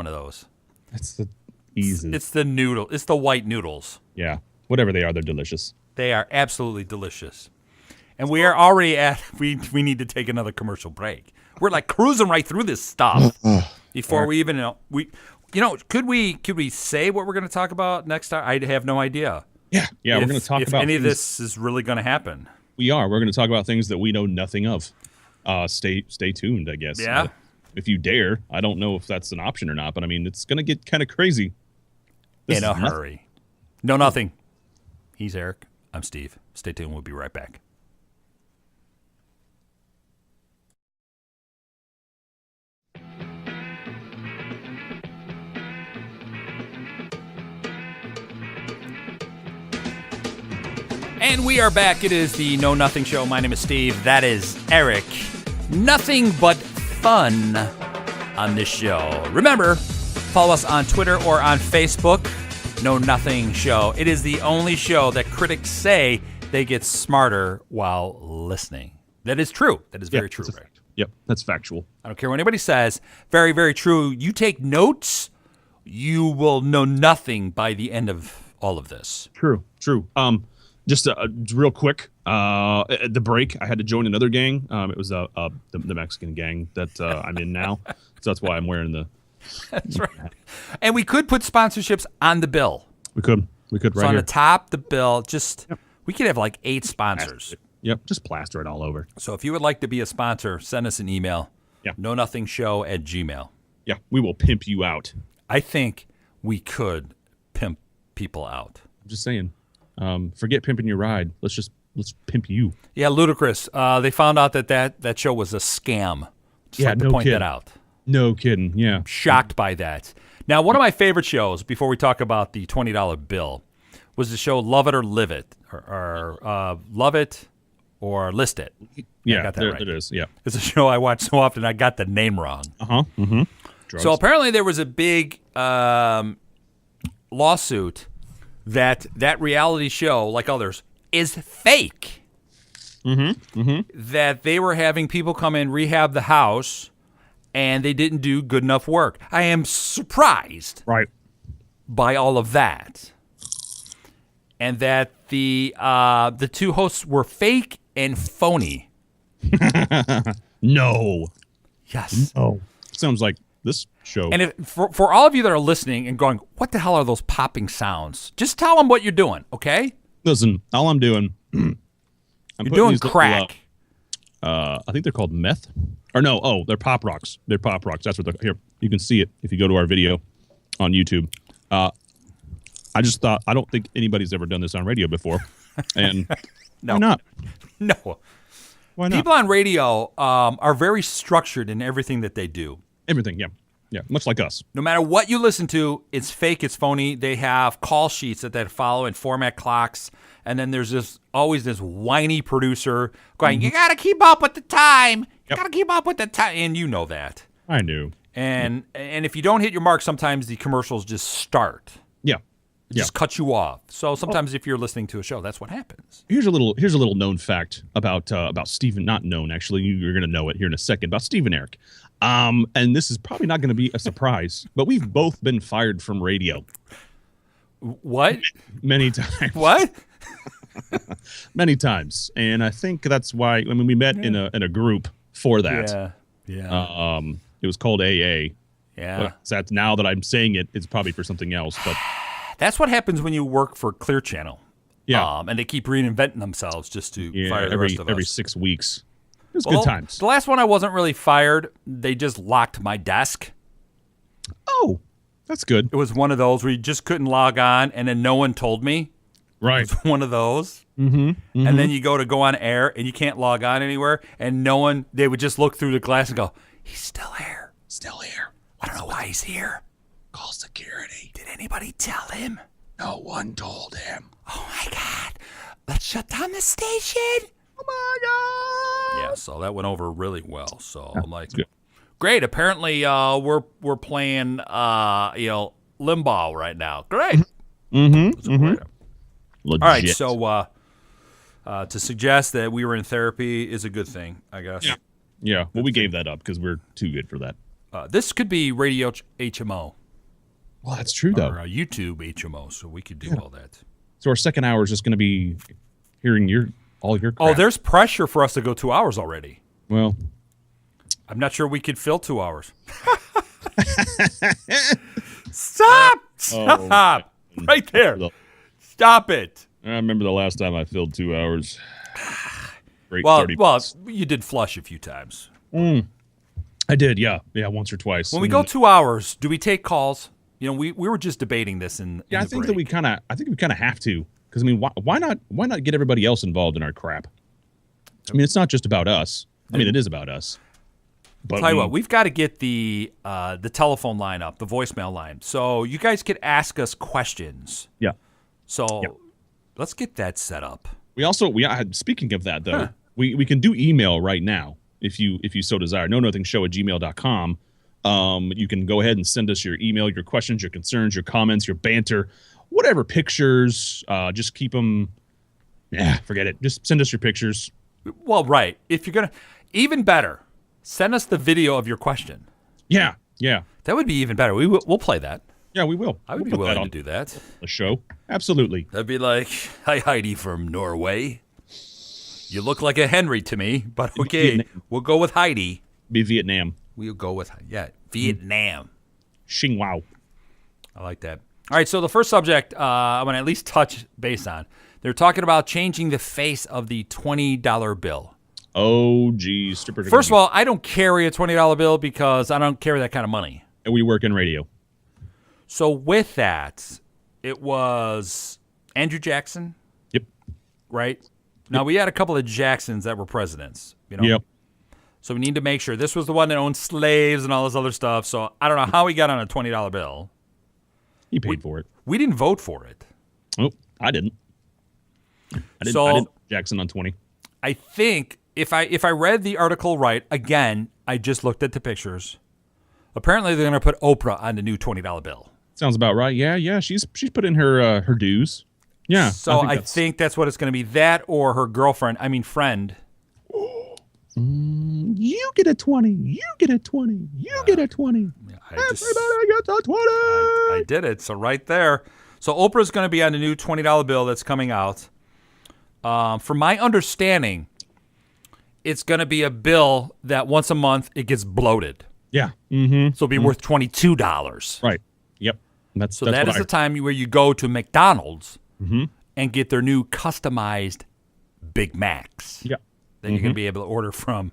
Speaker 1: of those.
Speaker 2: That's the easy.
Speaker 1: It's the noodle. It's the white noodles.
Speaker 2: Yeah. Whatever they are, they're delicious.
Speaker 1: They are absolutely delicious. And we are already we need to take another commercial break. We're like cruising right through this stuff before we even could we say what we're going to talk about next time? I have no idea.
Speaker 2: Yeah, we're going to talk about
Speaker 1: if any of this is really going to happen.
Speaker 2: We are. We're going to talk about things that we know nothing of. Stay tuned, I guess.
Speaker 1: Yeah.
Speaker 2: If you dare. I don't know if that's an option or not, but I mean, it's going to get kind of crazy.
Speaker 1: In a hurry. No, nothing. He's Eric. I'm Steve. Stay tuned. We'll be right back. And we are back. It is the No Nothing Show. My name is Steve. That is Eric. Nothing but fun on this show. Remember, follow us on Twitter or on Facebook. No Nothing Show. It is the only show that critics say they get smarter while listening. That is true. That is very true,
Speaker 2: that's a
Speaker 1: right?
Speaker 2: fact. Yep, that's factual.
Speaker 1: I don't care what anybody says. Very, very true. You take notes, you will know nothing by the end of all of this.
Speaker 2: True. Just real quick, at the break, I had to join another gang. It was the Mexican gang that I'm in now, so that's why I'm wearing the.
Speaker 1: That's right. And we could put sponsorships on the bill.
Speaker 2: We could right
Speaker 1: So on
Speaker 2: here.
Speaker 1: the top, the bill, we could have like 8 sponsors.
Speaker 2: Yep, just plaster it all over.
Speaker 1: So if you would like to be a sponsor, send us an email.
Speaker 2: Yeah.
Speaker 1: KnowNothingShow@gmail.
Speaker 2: Yeah, we will pimp you out.
Speaker 1: I think we could pimp people out.
Speaker 2: I'm just saying. Forget pimping your ride. Let's pimp you.
Speaker 1: Yeah, ludicrous. They found out that show was a scam. Just like to
Speaker 2: no
Speaker 1: point
Speaker 2: kidding.
Speaker 1: that out.
Speaker 2: No kidding. Yeah.
Speaker 1: Shocked by that. Now, one of my favorite shows, before we talk about the $20 bill, was the show Love It or Live It, or Love It or List It.
Speaker 2: Yeah,
Speaker 1: I got that
Speaker 2: there
Speaker 1: right.
Speaker 2: it is. Yeah.
Speaker 1: It's a show I watch so often I got the name wrong.
Speaker 2: Mm-hmm.
Speaker 1: So apparently there was a big lawsuit that reality show, like others, is fake. That they were having people come in, rehab the house, and they didn't do good enough work. I am surprised by all of that. And that the 2 hosts were fake and phony.
Speaker 2: No.
Speaker 1: Yes.
Speaker 2: Oh. Sounds like this show.
Speaker 1: And for all of you that are listening and going, what the hell are those popping sounds? Just tell them what you're doing, okay?
Speaker 2: Listen, all I'm doing.
Speaker 1: You're doing crack.
Speaker 2: I think they're called meth. Or no, they're pop rocks. They're pop rocks. That's what they're here. You can see it if you go to our video on YouTube. I just thought, I don't think anybody's ever done this on radio before. And
Speaker 1: No.
Speaker 2: why not?
Speaker 1: No.
Speaker 2: Why not?
Speaker 1: People on radio are very structured in everything that they do.
Speaker 2: Everything, yeah. Yeah, much like us.
Speaker 1: No matter what you listen to, it's fake, it's phony. They have call sheets that they follow and format clocks. And then there's always this whiny producer going, you got to keep up with the time. You got to keep up with the time. And you know that.
Speaker 2: I knew.
Speaker 1: And if you don't hit your mark, sometimes the commercials just start.
Speaker 2: Yeah.
Speaker 1: Just cut you off. So sometimes if you're listening to a show, that's what happens.
Speaker 2: Here's a little known fact about Stephen. Not known, actually. You're going to know it here in a second about Steve and Eric. And this is probably not going to be a surprise, but we've both been fired from radio.
Speaker 1: What?
Speaker 2: Many times.
Speaker 1: What?
Speaker 2: Many times, and I think that's why. I mean, we met in a group for that.
Speaker 1: Yeah.
Speaker 2: It was called AA.
Speaker 1: Yeah.
Speaker 2: But that's now that I'm saying it, it's probably for something else. But
Speaker 1: That's what happens when you work for Clear Channel.
Speaker 2: yeah,
Speaker 1: And they keep reinventing themselves just to fire the rest of us.
Speaker 2: every 6 weeks. It was good times.
Speaker 1: The last one I wasn't really fired. They just locked my desk.
Speaker 2: Oh, that's good.
Speaker 1: It was one of those where you just couldn't log on, and then no one told me.
Speaker 2: Right.
Speaker 1: It was one of those. And then you go on air, and you can't log on anywhere, and no one, they would just look through the glass and go, he's still here.
Speaker 2: Still here.
Speaker 1: I don't know why he's here.
Speaker 2: Call security.
Speaker 1: Did anybody tell him?
Speaker 2: No one told him.
Speaker 1: Oh, my God. Let's shut down the station.
Speaker 2: Oh my God.
Speaker 1: Yeah, so that went over really well. So I'm like,
Speaker 2: good.
Speaker 1: great. Apparently, we're playing, Limbaugh right now. Great. Great.
Speaker 2: Legit.
Speaker 1: All right, so to suggest that we were in therapy is a good thing, I guess.
Speaker 2: Yeah. Well, we gave that up because we're too good for that.
Speaker 1: This could be radio HMO
Speaker 2: Well, that's true though.
Speaker 1: or YouTube HMO, so we could do all that.
Speaker 2: So our second hour is just going to be hearing all your crap.
Speaker 1: Oh, there's pressure for us to go 2 hours already.
Speaker 2: Well,
Speaker 1: I'm not sure we could fill 2 hours. Stop! Right there. Stop it.
Speaker 2: I remember the last time I filled 2 hours. Great
Speaker 1: Well,
Speaker 2: 30 minutes.
Speaker 1: you did flush a few times.
Speaker 2: I did, yeah, once or twice.
Speaker 1: When we go 2 hours, do we take calls? You know, we were just debating this in
Speaker 2: I
Speaker 1: the
Speaker 2: think
Speaker 1: break.
Speaker 2: that we kind of have to, because I mean, why not get everybody else involved in our crap? I mean, it's not just about us. I mean, it is about us. But
Speaker 1: Tell you what, we've got to get the telephone line up, the voicemail line, so you guys could ask us questions.
Speaker 2: Yeah.
Speaker 1: So let's get that set up.
Speaker 2: Speaking of that though, we can do email right now if you so desire. KnowNothingShow@gmail.com. You can go ahead and send us your email, your questions, your concerns, your comments, your banter, whatever, pictures. Just keep them. Yeah, forget it. Just send us your pictures.
Speaker 1: Well, right. If you're going to, even better, send us the video of your question.
Speaker 2: Yeah.
Speaker 1: That would be even better. We'll play that.
Speaker 2: Yeah, we will.
Speaker 1: I would be willing to do that.
Speaker 2: The show. Absolutely.
Speaker 1: That'd be like, hi, Heidi from Norway. You look like a Henry to me, but okay, we'll go with Heidi.
Speaker 2: Be Vietnam.
Speaker 1: We'll go with, Vietnam.
Speaker 2: Xing Wao.
Speaker 1: I like that. All right, so the first subject I'm going to at least touch base on. They're talking about changing the face of the $20 bill.
Speaker 2: Oh, geez.
Speaker 1: First of all, I don't carry a $20 bill because I don't carry that kind of money.
Speaker 2: And we work in radio.
Speaker 1: So with that, it was Andrew Jackson.
Speaker 2: Yep.
Speaker 1: Right? Now, we had a couple of Jacksons that were presidents.
Speaker 2: Yep.
Speaker 1: So we need to make sure. This was the one that owned slaves and all this other stuff. So I don't know how he got on a $20 bill.
Speaker 2: He paid for it.
Speaker 1: We didn't vote for it.
Speaker 2: Oh, I didn't. I didn't Jackson on 20.
Speaker 1: I think if I read the article right, again, I just looked at the pictures. Apparently, they're going to put Oprah on the new $20 bill.
Speaker 2: Sounds about right. Yeah. She's put in her dues. Yeah.
Speaker 1: So I think that's what it's going to be. That or her friend.
Speaker 2: You get a 20. You get a 20. You get a 20. Everybody gets a 20.
Speaker 1: I did it. So right there. So Oprah's going to be on the new $20 bill that's coming out. From my understanding, it's going to be a bill that once a month it gets bloated.
Speaker 2: Yeah. Mm-hmm.
Speaker 1: So it'll be worth $22.
Speaker 2: Right. Yep. That's
Speaker 1: the time where you go to McDonald's and get their new customized Big Macs.
Speaker 2: Yeah.
Speaker 1: Then you're going to be able to order from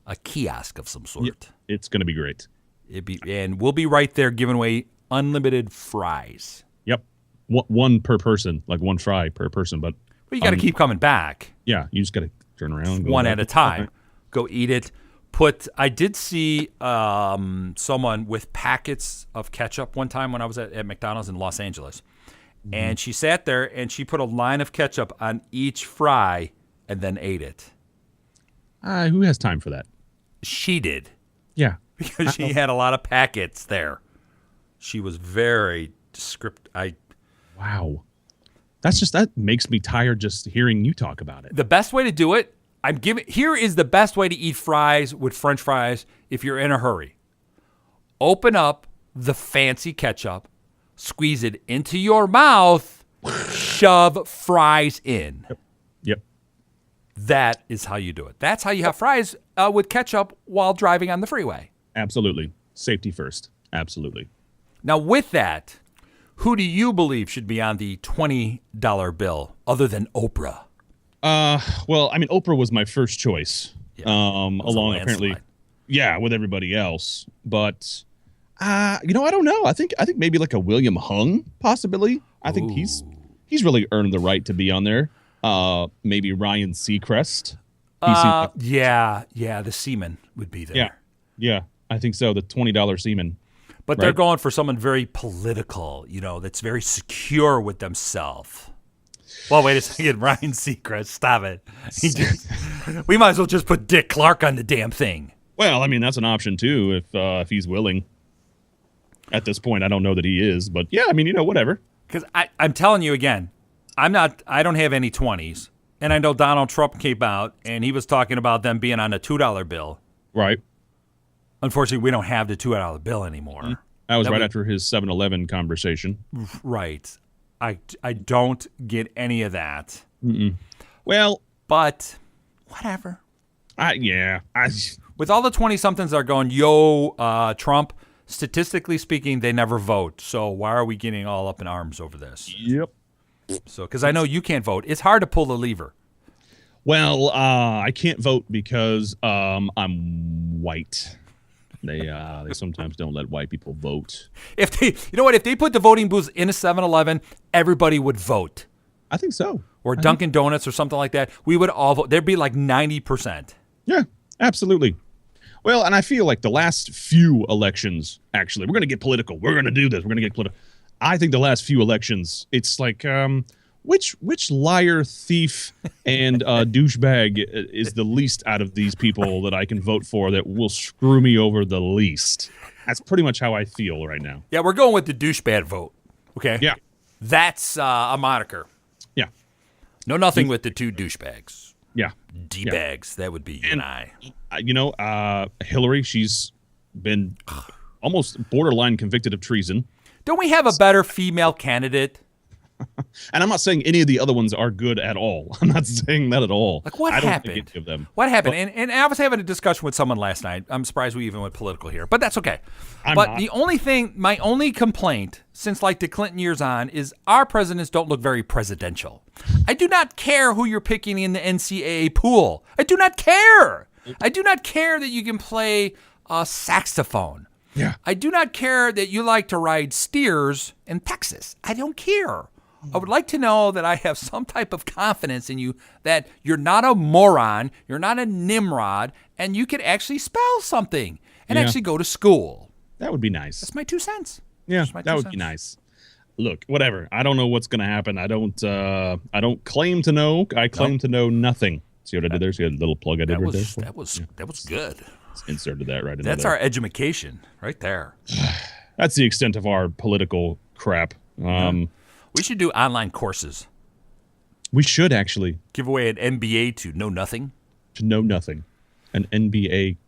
Speaker 1: a kiosk of some sort.
Speaker 2: Yep. It's going to be great.
Speaker 1: And we'll be right there giving away unlimited fries.
Speaker 2: Yep. One per person, like one fry per person. But
Speaker 1: you got to keep coming back.
Speaker 2: Yeah. You just got to turn around.
Speaker 1: One at a time. Go eat it. I did see someone with packets of ketchup one time when I was at McDonald's in Los Angeles. Mm-hmm. And she sat there and she put a line of ketchup on each fry and then ate it.
Speaker 2: Who has time for that?
Speaker 1: She did.
Speaker 2: Yeah.
Speaker 1: Because she had a lot of packets there. She was very descriptive.
Speaker 2: Wow. That makes me tired just hearing you talk about it.
Speaker 1: The best way to do it, here is the best way to eat fries with French fries if you're in a hurry. Open up the fancy ketchup, squeeze it into your mouth, shove fries in.
Speaker 2: Yep.
Speaker 1: That is how you do it. That's how you have fries with ketchup while driving on the freeway.
Speaker 2: Absolutely. Safety first. Absolutely.
Speaker 1: Now, with that, who do you believe should be on the $20 bill other than Oprah?
Speaker 2: Well, I mean, Oprah was my first choice.
Speaker 1: Yeah,
Speaker 2: along apparently, with everybody else. But I don't know. I think maybe like a William Hung, possibly. I think he's really earned the right to be on there. Maybe Ryan Seacrest.
Speaker 1: The seaman would be there.
Speaker 2: Yeah, I think so. The $20 seaman.
Speaker 1: But they're going for someone very political, that's very secure with themselves. Well, wait a second, Ryan Seacrest, stop it. We might as well just put Dick Clark on the damn thing.
Speaker 2: Well, I mean, that's an option too, if he's willing. At this point, I don't know that he is, but yeah, I mean, whatever.
Speaker 1: Because I'm telling you again, I don't have any 20s, and I know Donald Trump came out and he was talking about them being on a $2 bill.
Speaker 2: Right.
Speaker 1: Unfortunately, we don't have the $2 bill anymore.
Speaker 2: That was after his 7-Eleven conversation.
Speaker 1: Right. I don't get any of that.
Speaker 2: Mm-mm. Well,
Speaker 1: but whatever.
Speaker 2: With
Speaker 1: all the 20-somethings that are going, Trump, statistically speaking, they never vote. So why are we getting all up in arms over this?
Speaker 2: Yep.
Speaker 1: So, because I know you can't vote. It's hard to pull the lever.
Speaker 2: Well, I can't vote because I'm white. They sometimes don't let white people vote.
Speaker 1: If they put the voting booths in a 7-Eleven, everybody would vote.
Speaker 2: I think so.
Speaker 1: Or Dunkin' Donuts or something like that. We would all vote. There'd be like 90%.
Speaker 2: Yeah, absolutely. Well, and I feel like the last few elections, actually, we're going to get political. We're going to do this. We're going to get political. I think the last few elections, it's like, which liar, thief, and douchebag is the least out of these people that I can vote for that will screw me over the least? That's pretty much how I feel right now.
Speaker 1: Yeah, we're going with the douchebag vote. Okay?
Speaker 2: Yeah.
Speaker 1: That's a moniker.
Speaker 2: Yeah.
Speaker 1: No, nothing with the two douchebags.
Speaker 2: Yeah.
Speaker 1: D-bags. That would be you and I.
Speaker 2: Hillary, she's been almost borderline convicted of treason.
Speaker 1: Don't we have a better female candidate?
Speaker 2: And I'm not saying any of the other ones are good at all. I'm not saying that at all.
Speaker 1: Like, what happened?
Speaker 2: Of them.
Speaker 1: What happened? And I was having a discussion with someone last night. I'm surprised we even went political here, but that's okay. My only complaint since like the Clinton years on is our presidents don't look very presidential. I do not care who you're picking in the NCAA pool. I do not care. I do not care that you can play a saxophone.
Speaker 2: Yeah.
Speaker 1: I do not care that you like to ride steers in Texas. I don't care. I would like to know that I have some type of confidence in you, that you're not a moron, you're not a Nimrod, and you could actually spell something and actually go to school.
Speaker 2: That would be nice.
Speaker 1: That's my 2 cents.
Speaker 2: Yeah, that would be nice. Look, whatever. I don't know what's going to happen. I don't claim to know. I claim to know nothing. See what I did there? See a little plug I did right there?
Speaker 1: That was good.
Speaker 2: Just inserted that right in
Speaker 1: there. That's
Speaker 2: our
Speaker 1: edumacation right there.
Speaker 2: That's the extent of our political crap.
Speaker 1: We should do online courses.
Speaker 2: We should actually.
Speaker 1: Give away an MBA to know nothing.
Speaker 2: To know nothing. An NBA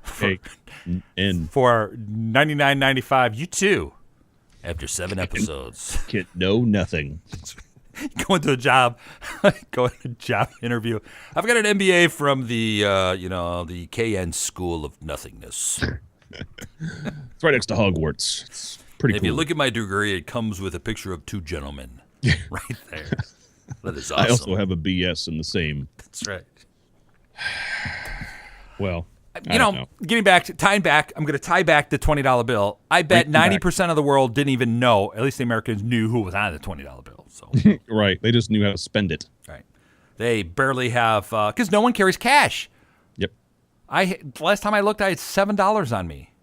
Speaker 1: for $99.95. You too. After 7 episodes.
Speaker 2: Can know nothing.
Speaker 1: Going to a job interview. I've got an MBA from the the KN School of Nothingness.
Speaker 2: It's right next to Hogwarts. It's pretty cool.
Speaker 1: If you look at my degree, it comes with a picture of 2 gentlemen right there. That is awesome.
Speaker 2: I also have a BS in the same.
Speaker 1: That's right.
Speaker 2: Well,
Speaker 1: getting back to tying back, I'm going to tie back the $20 bill. I bet 90% of the world didn't even know. At least the Americans knew who was on the $20 bill. So
Speaker 2: right, they just knew how to spend it.
Speaker 1: Right, they barely have because no one carries cash.
Speaker 2: Yep.
Speaker 1: Last time I looked, I had $7 on me.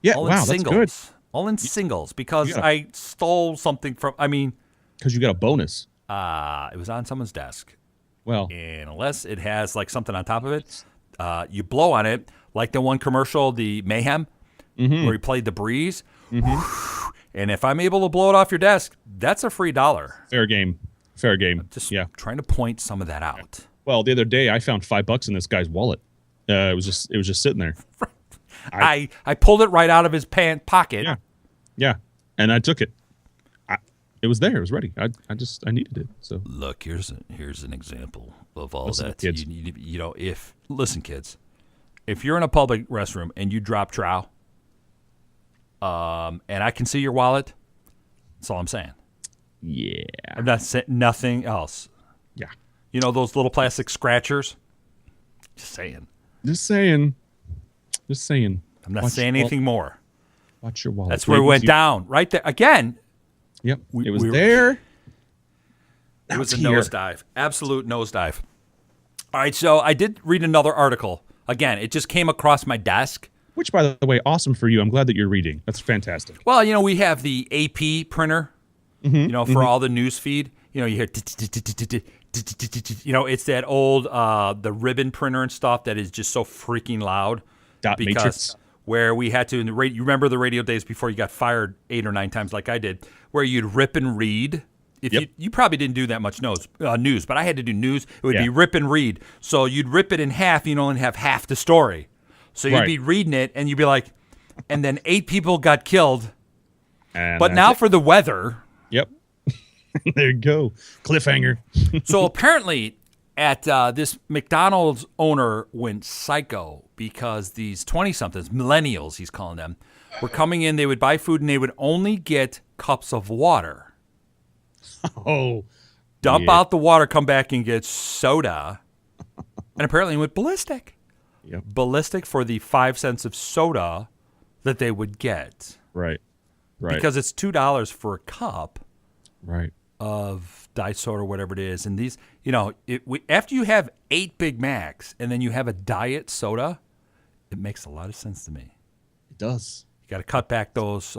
Speaker 2: Yeah, wow, that's good.
Speaker 1: All in singles because I stole something from.
Speaker 2: Because you got a bonus.
Speaker 1: It was on someone's desk.
Speaker 2: Well,
Speaker 1: and unless it has like something on top of it, you blow on it, like the one commercial, the Mayhem, where he played the breeze. And if I'm able to blow it off your desk, that's a free $1.
Speaker 2: Fair game. I'm just
Speaker 1: trying to point some of that out.
Speaker 2: Well, the other day I found $5 in this guy's wallet. It was just sitting there.
Speaker 1: I pulled it right out of his pant pocket.
Speaker 2: Yeah, and I took it. It was there. It was ready. I needed it. So
Speaker 1: look, here's an example of all
Speaker 2: listen,
Speaker 1: that.
Speaker 2: Kids.
Speaker 1: Listen, kids, if you're in a public restroom and you drop trow, and I can see your wallet, that's all I'm saying.
Speaker 2: Yeah,
Speaker 1: I'm not saying nothing else.
Speaker 2: Yeah,
Speaker 1: those little plastic scratchers. Just saying. I'm not saying anything more.
Speaker 2: Watch your wallet.
Speaker 1: That's where it went down. Right there. Again.
Speaker 2: Yep. It was there.
Speaker 1: It was a nosedive. Absolute nosedive. All right. So I did read another article. Again, it just came across my desk.
Speaker 2: Which, by the way, awesome for you. I'm glad that you're reading. That's fantastic.
Speaker 1: Well, we have the AP printer, for all the news feed. You hear, it's that old, the ribbon printer and stuff that is just so freaking loud.
Speaker 2: Matrix.
Speaker 1: Where we had to, you remember the radio days before you got fired 8 or 9 times like I did, where you'd rip and read. You probably didn't do that much news, but I had to do news. It would be rip and read. So you'd rip it in half, you'd only have half the story. So you'd be reading it, and you'd be like, and then 8 people got killed. But now for the weather.
Speaker 2: Yep. There you go. Cliffhanger.
Speaker 1: So apparently at this McDonald's owner went psycho because these 20-somethings, millennials he's calling them, were coming in. They would buy food, and they would only get cups of water. Dump out the water, come back and get soda. And apparently it went ballistic.
Speaker 2: Yep.
Speaker 1: Ballistic for the 5 cents of soda that they would get.
Speaker 2: Right.
Speaker 1: Because it's $2 for a cup.
Speaker 2: Right.
Speaker 1: Of diet soda or whatever it is. And these, after you have 8 Big Macs and then you have a diet soda, it makes a lot of sense to me.
Speaker 2: It does.
Speaker 1: You got to cut back those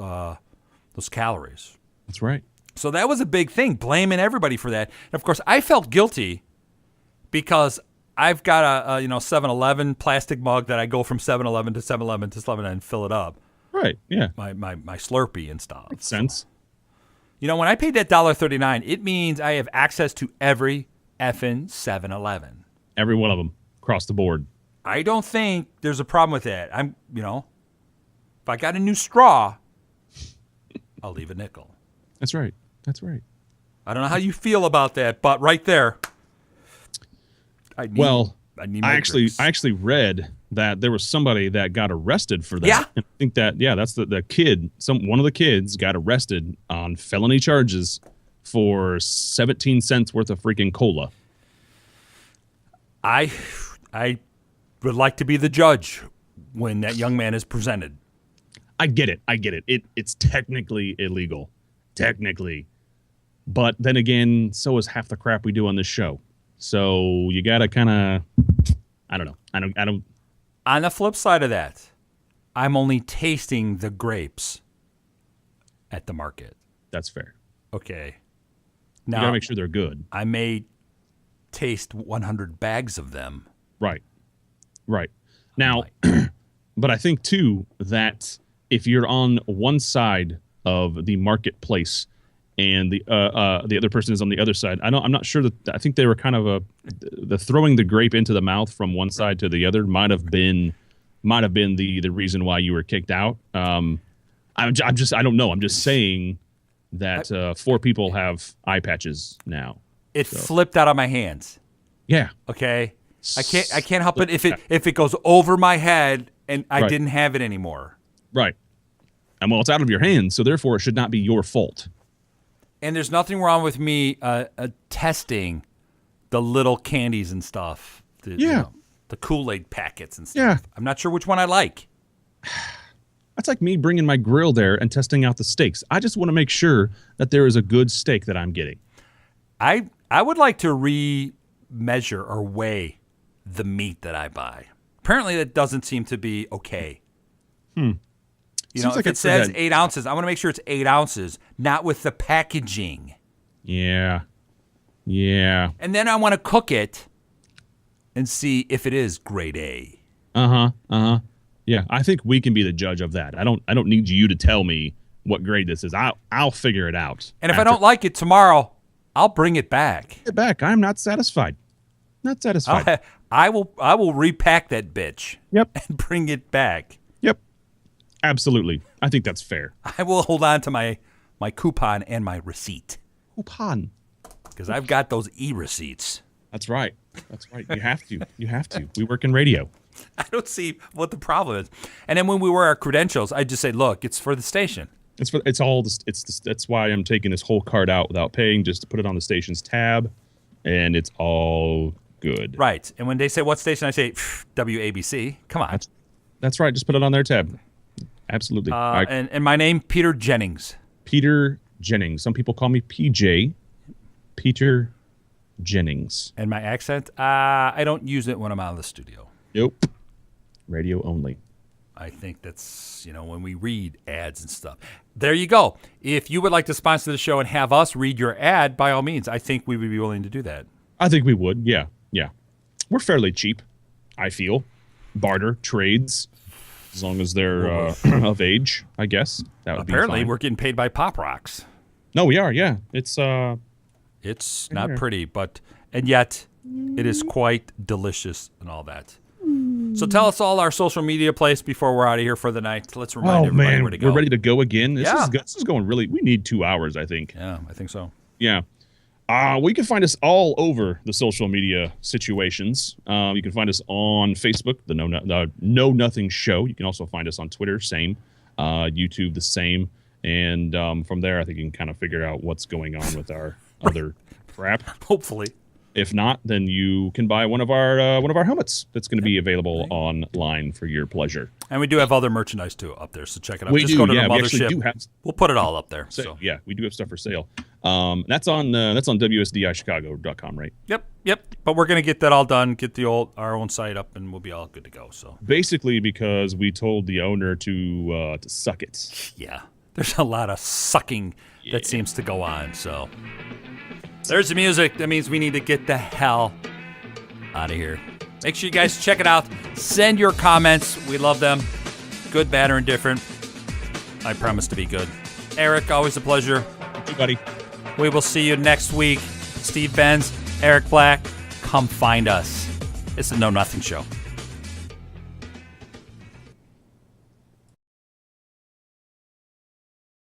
Speaker 1: calories.
Speaker 2: That's right.
Speaker 1: So that was a big thing, blaming everybody for that. And of course, I felt guilty because I've got a 7-Eleven plastic mug that I go from 7-Eleven to 7-Eleven to 7-Eleven and fill it up.
Speaker 2: Right. Yeah.
Speaker 1: My Slurpee and stuff.
Speaker 2: Makes sense.
Speaker 1: When I paid that $1.39, it means I have access to every effing 7-Eleven.
Speaker 2: Every one of them across the board.
Speaker 1: I don't think there's a problem with that. If I got a new straw, I'll leave a nickel.
Speaker 2: That's right.
Speaker 1: I don't know how you feel about that, but right there, I need my drinks.
Speaker 2: I actually read that there was somebody that got arrested for that.
Speaker 1: Yeah.
Speaker 2: And I think that's the kid. One of the kids got arrested on felony charges for 17 cents worth of freaking cola.
Speaker 1: I would like to be the judge when that young man is presented.
Speaker 2: I get it. It's technically illegal. Technically. But then again, so is half the crap we do on this show. So you got to kind of, I don't know. I don't.
Speaker 1: On the flip side of that, I'm only tasting the grapes at the market.
Speaker 2: That's fair.
Speaker 1: Okay.
Speaker 2: You
Speaker 1: Now,
Speaker 2: got to make sure they're good.
Speaker 1: I may taste 100 bags of them.
Speaker 2: Right. Now, but I think, too, that if you're on one side of the marketplace and the other person is on the other side, I'm not sure I think they were kind of the throwing the grape into the mouth from one side to the other might have been the reason why you were kicked out. I don't know. I'm just saying that 4 people have eye patches now.
Speaker 1: It flipped out of my hands.
Speaker 2: Yeah.
Speaker 1: Okay. I can't help it if it goes over my head and I didn't have it anymore.
Speaker 2: Right. And well, it's out of your hands, so therefore it should not be your fault.
Speaker 1: And there's nothing wrong with me testing the little candies and stuff. The Kool-Aid packets and stuff.
Speaker 2: Yeah.
Speaker 1: I'm not sure which one I like.
Speaker 2: That's like me bringing my grill there and testing out the steaks. I just want to make sure that there is a good steak that I'm getting.
Speaker 1: I would like to remeasure or weigh the meat that I buy. Apparently that doesn't seem to be okay. If it says 8 ounces, I want to make sure it's 8 ounces, not with the packaging.
Speaker 2: Yeah.
Speaker 1: And then I want to cook it and see if it is grade A.
Speaker 2: Yeah, I think we can be the judge of that. I don't need you to tell me what grade this is. I'll figure it out.
Speaker 1: And if I don't like it tomorrow, I'll bring it back.
Speaker 2: I'm not satisfied.
Speaker 1: I will repack that bitch.
Speaker 2: Yep.
Speaker 1: And bring it back.
Speaker 2: Yep. Absolutely. I think that's fair.
Speaker 1: I will hold on to my coupon and my receipt.
Speaker 2: Coupon.
Speaker 1: Because I've got those e-receipts.
Speaker 2: That's right. You have to. We work in radio.
Speaker 1: I don't see what the problem is. And then when we wear our credentials, I just say, look, it's for the station.
Speaker 2: That's why I'm taking this whole card out without paying, just to put it on the station's tab, and it's all good.
Speaker 1: Right. And when they say what station, I say WABC. Come on.
Speaker 2: That's right. Just put it on their tab. Absolutely.
Speaker 1: And my name, Peter Jennings.
Speaker 2: Peter Jennings. Some people call me PJ. Peter Jennings.
Speaker 1: And my accent, I don't use it when I'm out of the studio.
Speaker 2: Nope. Radio only.
Speaker 1: I think that's, when we read ads and stuff. There you go. If you would like to sponsor the show and have us read your ad, by all means, I think we would be willing to do that.
Speaker 2: I think we would. Yeah. We're fairly cheap, I feel. Barter, trades, as long as they're of age, I guess. That would
Speaker 1: Apparently,
Speaker 2: be fine.
Speaker 1: We're getting paid by Pop Rocks.
Speaker 2: No, we are, yeah. It's
Speaker 1: not pretty, and yet it is quite delicious and all that. So tell us all our social media place before we're out of here for the night. Let's remind everybody where to go.
Speaker 2: We're ready to go again. This is going really. We need 2 hours, I think.
Speaker 1: Yeah, I think so.
Speaker 2: Yeah. We can find us all over the social media situations. You can find us on Facebook, the Know Nothing Show. You can also find us on Twitter, same. YouTube, the same. And from there, I think you can kind of figure out what's going on with our other crap.
Speaker 1: Hopefully.
Speaker 2: If not, then you can buy one of our helmets that's going to be available online for your pleasure.
Speaker 1: And we do have other merchandise too up there, so check it out.
Speaker 2: We
Speaker 1: Just
Speaker 2: do,
Speaker 1: go to
Speaker 2: yeah,
Speaker 1: the mothership. We'll put it all up there.
Speaker 2: So yeah, we do have stuff for sale. That's on WSDIChicago.com, right?
Speaker 1: Yep. But we're gonna get that all done, get our own site up, and we'll be all good to go. So
Speaker 2: basically, because we told the owner to suck it.
Speaker 1: Yeah, there's a lot of sucking that seems to go on. So. There's the music. That means we need to get the hell out of here. Make sure you guys check it out. Send your comments. We love them. Good, bad, or indifferent. I promise to be good. Eric, always a pleasure.
Speaker 2: Hey, buddy.
Speaker 1: We will see you next week. Steve Benz, Eric Black, come find us. It's the Know Nothing Show.